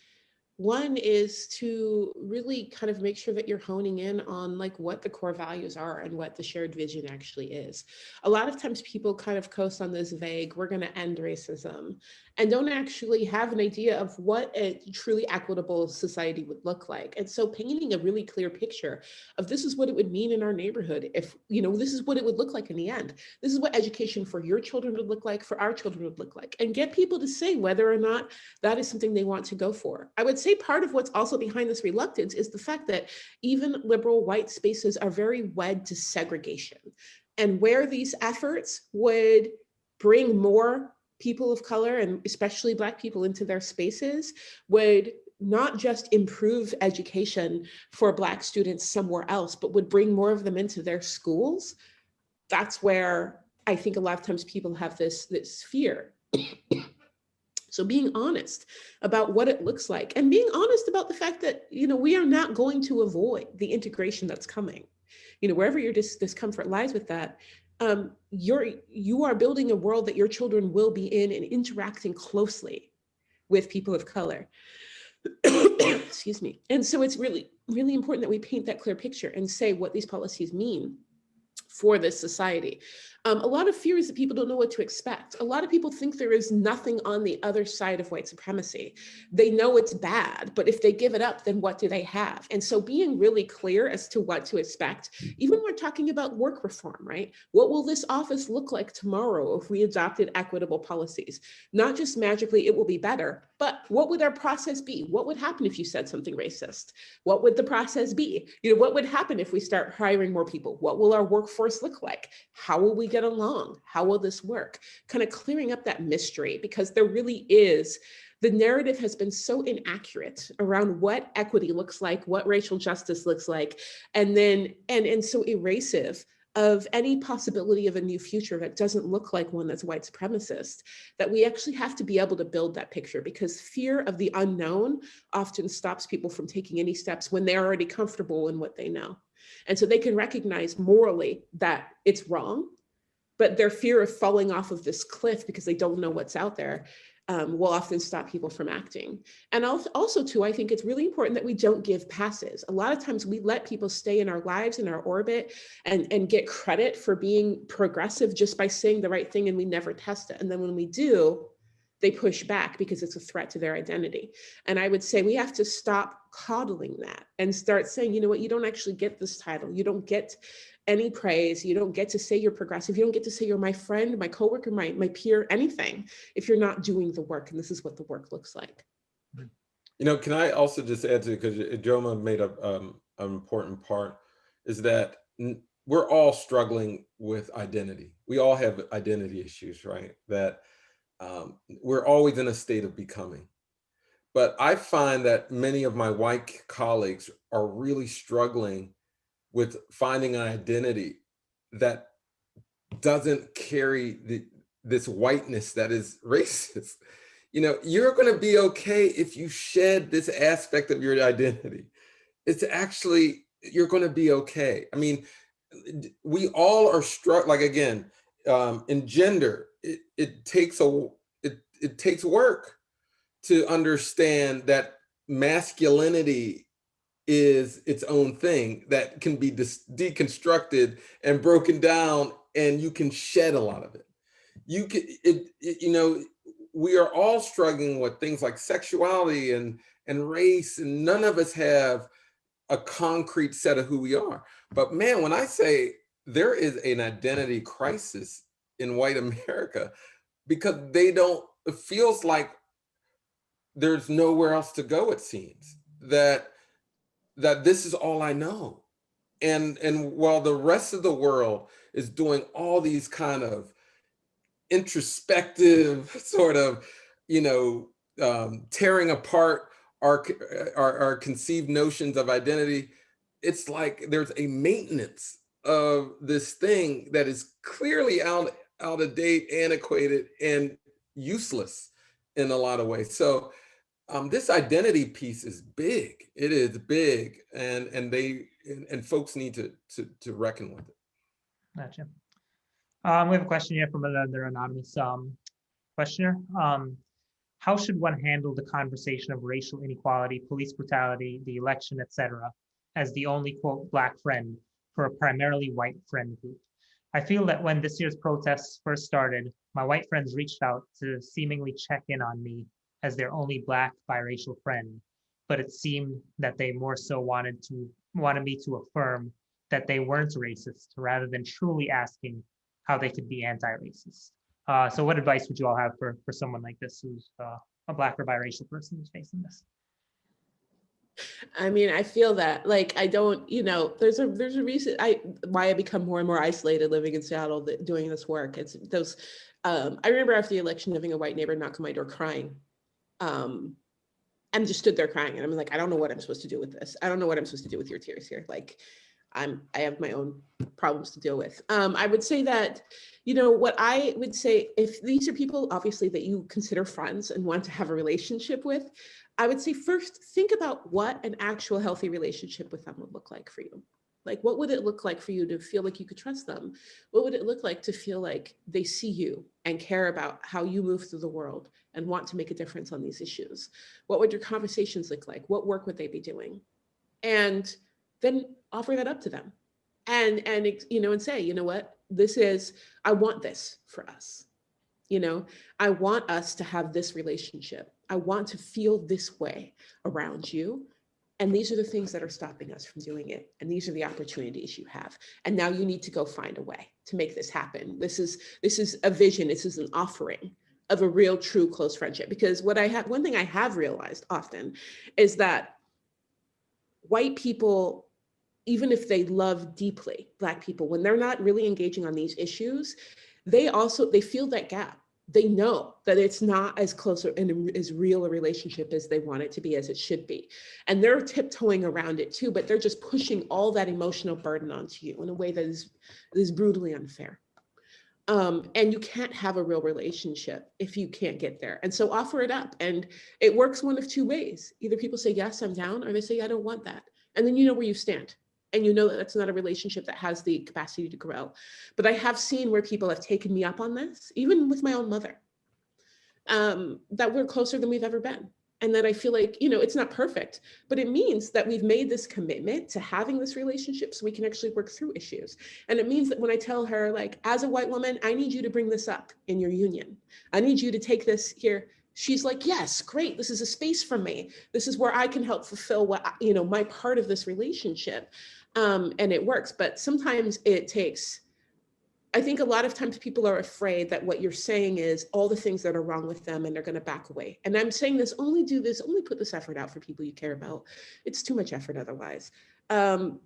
one is to really kind of make sure that you're honing in on like what the core values are and what the shared vision actually is. A lot of times people kind of coast on this vague, we're going to end racism, and don't actually have an idea of what a truly equitable society would look like. And so painting a really clear picture of this is what it would mean in our neighborhood. If, you know, this is what it would look like in the end. This is what education for your children would look like, for our children would look like, and get people to say whether or not that is something they want to go for. I would say part of what's also behind this reluctance is the fact that even liberal white spaces are very wed to segregation. And where these efforts would bring more people of color, and especially Black people, into their spaces, would not just improve education for Black students somewhere else, but would bring more of them into their schools. That's where I think a lot of times people have this fear. So being honest about what it looks like, and being honest about the fact that, you know, we are not going to avoid the integration that's coming. You know, wherever your discomfort lies with that, you are building a world that your children will be in and interacting closely with people of color. Excuse me. And so it's really, really important that we paint that clear picture and say what these policies mean for this society. A lot of fear is that people don't know what to expect. A lot of people think there is nothing on the other side of white supremacy. They know it's bad, but if they give it up, then what do they have? And so being really clear as to what to expect, even when we're talking about work reform, right? What will this office look like tomorrow if we adopted equitable policies? Not just magically, it will be better, but what would our process be? What would happen if you said something racist? What would the process be? You know, what would happen if we start hiring more people? What will our workforce look like? How will we get along? How will this work? Kind of clearing up that mystery, because there really is, the narrative has been so inaccurate around what equity looks like, what racial justice looks like, and then and so erasive of any possibility of a new future that doesn't look like one that's white supremacist, that we actually have to be able to build that picture, because fear of the unknown often stops people from taking any steps when they're already comfortable in what they know. And so they can recognize morally that it's wrong, but their fear of falling off of this cliff because they don't know what's out there will often stop people from acting. And also too, I think it's really important that we don't give passes. A lot of times we let people stay in our lives, in our orbit, and get credit for being progressive just by saying the right thing, and we never test it. And then when we do, they push back because it's a threat to their identity. And I would say we have to stop coddling that and start saying, you know what, you don't actually get this title. You don't get any praise. You don't get to say you're progressive. You don't get to say you're my friend, my coworker, my peer, anything, if you're not doing the work. And this is what the work looks like. You know, can I also just add to, because Ijeoma made an important part, is that we're all struggling with identity. We all have identity issues, right? That we're always in a state of becoming. But I find that many of my white colleagues are really struggling with finding an identity that doesn't carry this whiteness that is racist. You know, you're going to be okay if you shed this aspect of your identity. It's actually, you're going to be okay. I mean, we all are struck, like, again, in gender, it takes work to understand that masculinity is its own thing that can be deconstructed and broken down, and you can shed a lot of it. You know, we are all struggling with things like sexuality and race, and none of us have a concrete set of who we are. But man, when I say there is an identity crisis in white America, because it feels like there's nowhere else to go, it seems, that this is all I know. And while the rest of the world is doing all these kind of introspective sort of, you know, tearing apart our conceived notions of identity, it's like there's a maintenance of this thing that is clearly out out of date, antiquated, and useless in a lot of ways. So this identity piece is big. It is big, and folks need to reckon with it. Gotcha. We have a question here from another anonymous questioner. How should one handle the conversation of racial inequality, police brutality, the election, etc., as the only, quote, Black friend for a primarily white friend group? I feel that when this year's protests first started, my white friends reached out to seemingly check in on me as their only Black biracial friend, but it seemed that they more so wanted me to affirm that they weren't racist rather than truly asking how they could be anti-racist. So what advice would you all have for someone like this who's a Black or biracial person who's facing this? I mean, I feel that, like, I don't, there's a reason why I become more and more isolated living in Seattle doing this work. It's those, I remember after the election having a white neighbor knock on my door crying, and just stood there crying. And I'm like, I don't know what I'm supposed to do with this. I don't know what I'm supposed to do with your tears here. Like, I have my own problems to deal with. I would say that, what I would say, if these are people, obviously, that you consider friends and want to have a relationship with, I would say first, think about what an actual healthy relationship with them would look like for you. Like, what would it look like for you to feel like you could trust them? What would it look like to feel like they see you and care about how you move through the world and want to make a difference on these issues? What would your conversations look like? What work would they be doing? And then offer that up to them and say, you know what, I want this for us. I want us to have this relationship. I want to feel this way around you. And these are the things that are stopping us from doing it. And these are the opportunities you have. And now you need to go find a way to make this happen. This is a vision. This is an offering of a real, true, close friendship. Because one thing I have realized often is that white people, even if they love deeply Black people, when they're not really engaging on these issues, they feel that gap. They know that it's not as close and as real a relationship as they want it to be, as it should be. And they're tiptoeing around it too, but they're just pushing all that emotional burden onto you in a way that is brutally unfair. And you can't have a real relationship if you can't get there. And so offer it up. And it works one of two ways. Either people say, yes, I'm down, or they say, I don't want that. And then you know where you stand. And you know that that's not a relationship that has the capacity to grow. But I have seen where people have taken me up on this, even with my own mother, that we're closer than we've ever been. And that I feel like, it's not perfect, but it means that we've made this commitment to having this relationship so we can actually work through issues. And it means that when I tell her, like, as a white woman, I need you to bring this up in your union. I need you to take this here. She's like, yes, great. This is a space for me. This is where I can help fulfill what, my part of this relationship. And it works. But sometimes it takes, I think a lot of times people are afraid that what you're saying is all the things that are wrong with them and they're going to back away. And I'm saying this, only do this, only put this effort out for people you care about. It's too much effort otherwise. And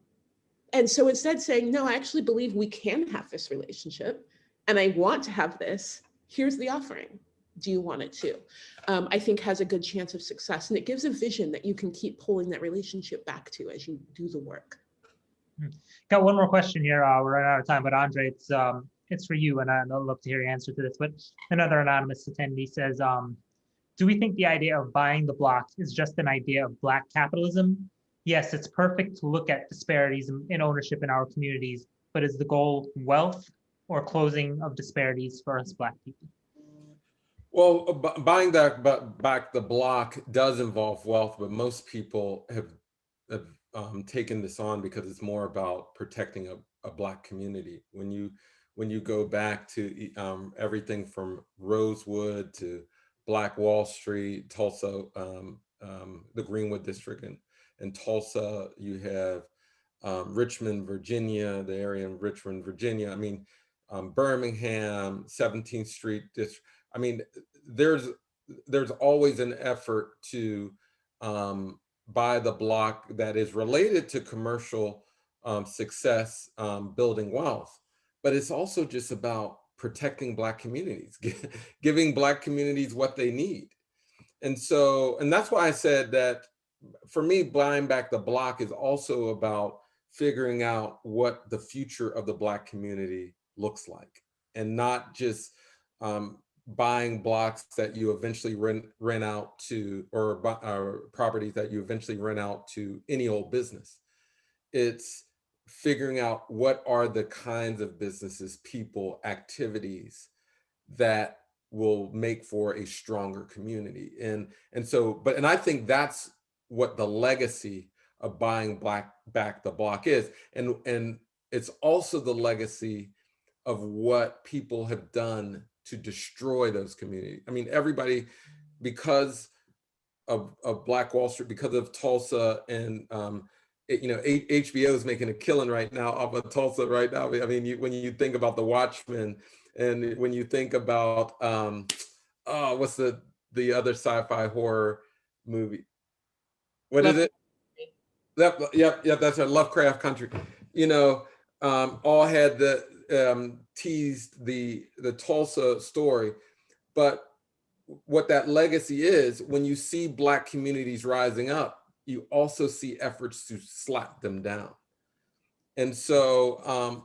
so instead saying, no, I actually believe we can have this relationship and I want to have this. Here's the offering. Do you want it too? I think has a good chance of success. And it gives a vision that you can keep pulling that relationship back to as you do the work. Got one more question here. We're running out of time, but Andre, it's for you, and I'd love to hear your answer to this. But another anonymous attendee says, do we think the idea of buying the block is just an idea of Black capitalism? Yes, it's perfect to look at disparities in ownership in our communities, but is the goal wealth or closing of disparities for us Black people? Well, buying back the block does involve wealth, but most people have taken this on because it's more about protecting a Black community. When you go back to everything from Rosewood to Black Wall Street, Tulsa, the Greenwood District in Tulsa, you have Richmond, Virginia, the area in Richmond, Virginia. I mean, Birmingham, 17th Street District. I mean, there's always an effort to buy the block that is related to commercial success, building wealth, but it's also just about protecting Black communities, giving Black communities what they need. And that's why I said that for me, buying back the block is also about figuring out what the future of the Black community looks like. and not just buying blocks that you eventually rent out to, or properties that you eventually rent out to any old business. It's figuring out what are the kinds of businesses, people, activities that will make for a stronger community. And I think that's what the legacy of buying back the block is. And it's also the legacy of what people have done to destroy those communities. I mean, everybody, because of Black Wall Street, because of Tulsa, and HBO is making a killing right now off of Tulsa right now. I mean, when you think about The Watchmen, and when you think about what's the other sci-fi horror movie? What is it? Yep, that's a Lovecraft Country. All had teased the Tulsa story, but what that legacy is, when you see Black communities rising up, you also see efforts to slap them down. And so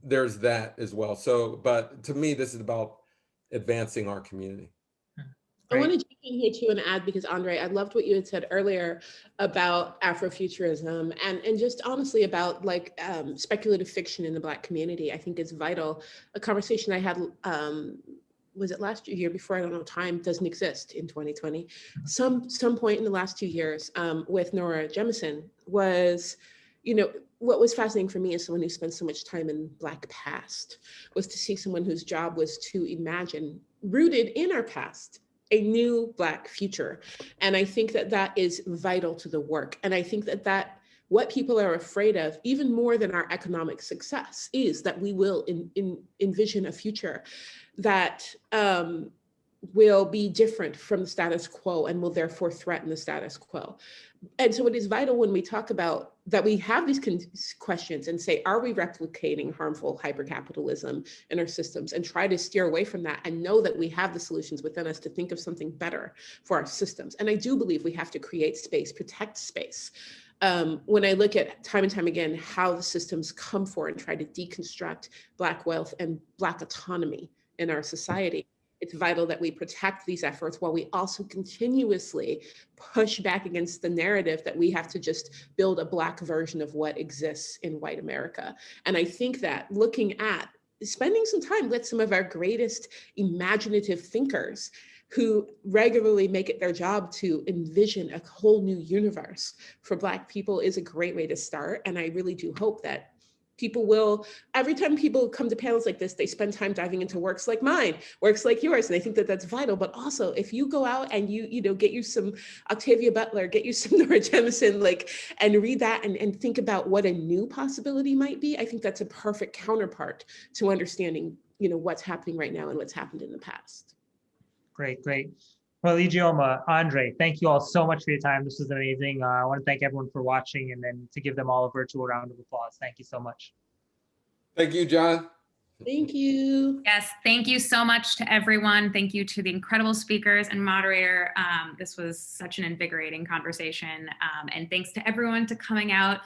there's that as well. So, but to me, this is about advancing our community. I want to jump in here too and add, because Andre, I loved what you had said earlier about Afrofuturism and just honestly about like speculative fiction in the Black community. I think it's vital. A conversation I had, was it last year before? I don't know, time doesn't exist in 2020. Some point in the last 2 years with Nora Jemison was, what was fascinating for me as someone who spent so much time in Black past, was to see someone whose job was to imagine, rooted in our past, a new Black future. And I think that that is vital to the work. And I think that what people are afraid of, even more than our economic success, is that we will envision a future that will be different from the status quo and will therefore threaten the status quo. And so it is vital when we talk about that, we have these questions and say, are we replicating harmful hypercapitalism in our systems, and try to steer away from that and know that we have the solutions within us to think of something better for our systems. And I do believe we have to create space, protect space. When I look at time and time again, how the systems come for and try to deconstruct Black wealth and Black autonomy in our society, it's vital that we protect these efforts while we also continuously push back against the narrative that we have to just build a Black version of what exists in white America. And I think that looking at spending some time with some of our greatest imaginative thinkers who regularly make it their job to envision a whole new universe for Black people is a great way to start. And I really do hope that people will, every time people come to panels like this, they spend time diving into works like mine, works like yours. And I think that that's vital. But also, if you go out and you get you some Octavia Butler, get you some Nora Jemison, and read that and think about what a new possibility might be, I think that's a perfect counterpart to understanding, what's happening right now and what's happened in the past. Great. Well, Ijeoma, Andre, thank you all so much for your time. This was amazing. I want to thank everyone for watching, and then to give them all a virtual round of applause. Thank you so much. Thank you, John. Thank you. Yes, thank you so much to everyone. Thank you to the incredible speakers and moderator. This was such an invigorating conversation. And thanks to everyone for coming out.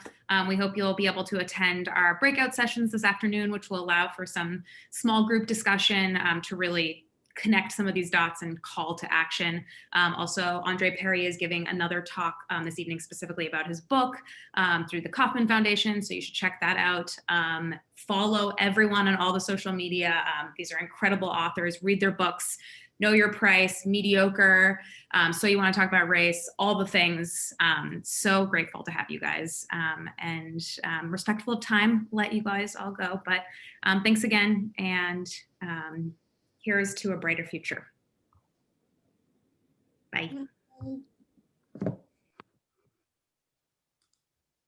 We hope you'll be able to attend our breakout sessions this afternoon, which will allow for some small group discussion to really connect some of these dots and call to action. Also, Andre Perry is giving another talk this evening specifically about his book through the Kauffman Foundation, so you should check that out. Follow everyone on all the social media. These are incredible authors. Read their books. Know Your Price, Mediocre, So You Want to Talk About Race, all the things. So grateful to have you guys, and respectful of time, let you guys all go. But thanks again, and here's to a brighter future. Bye.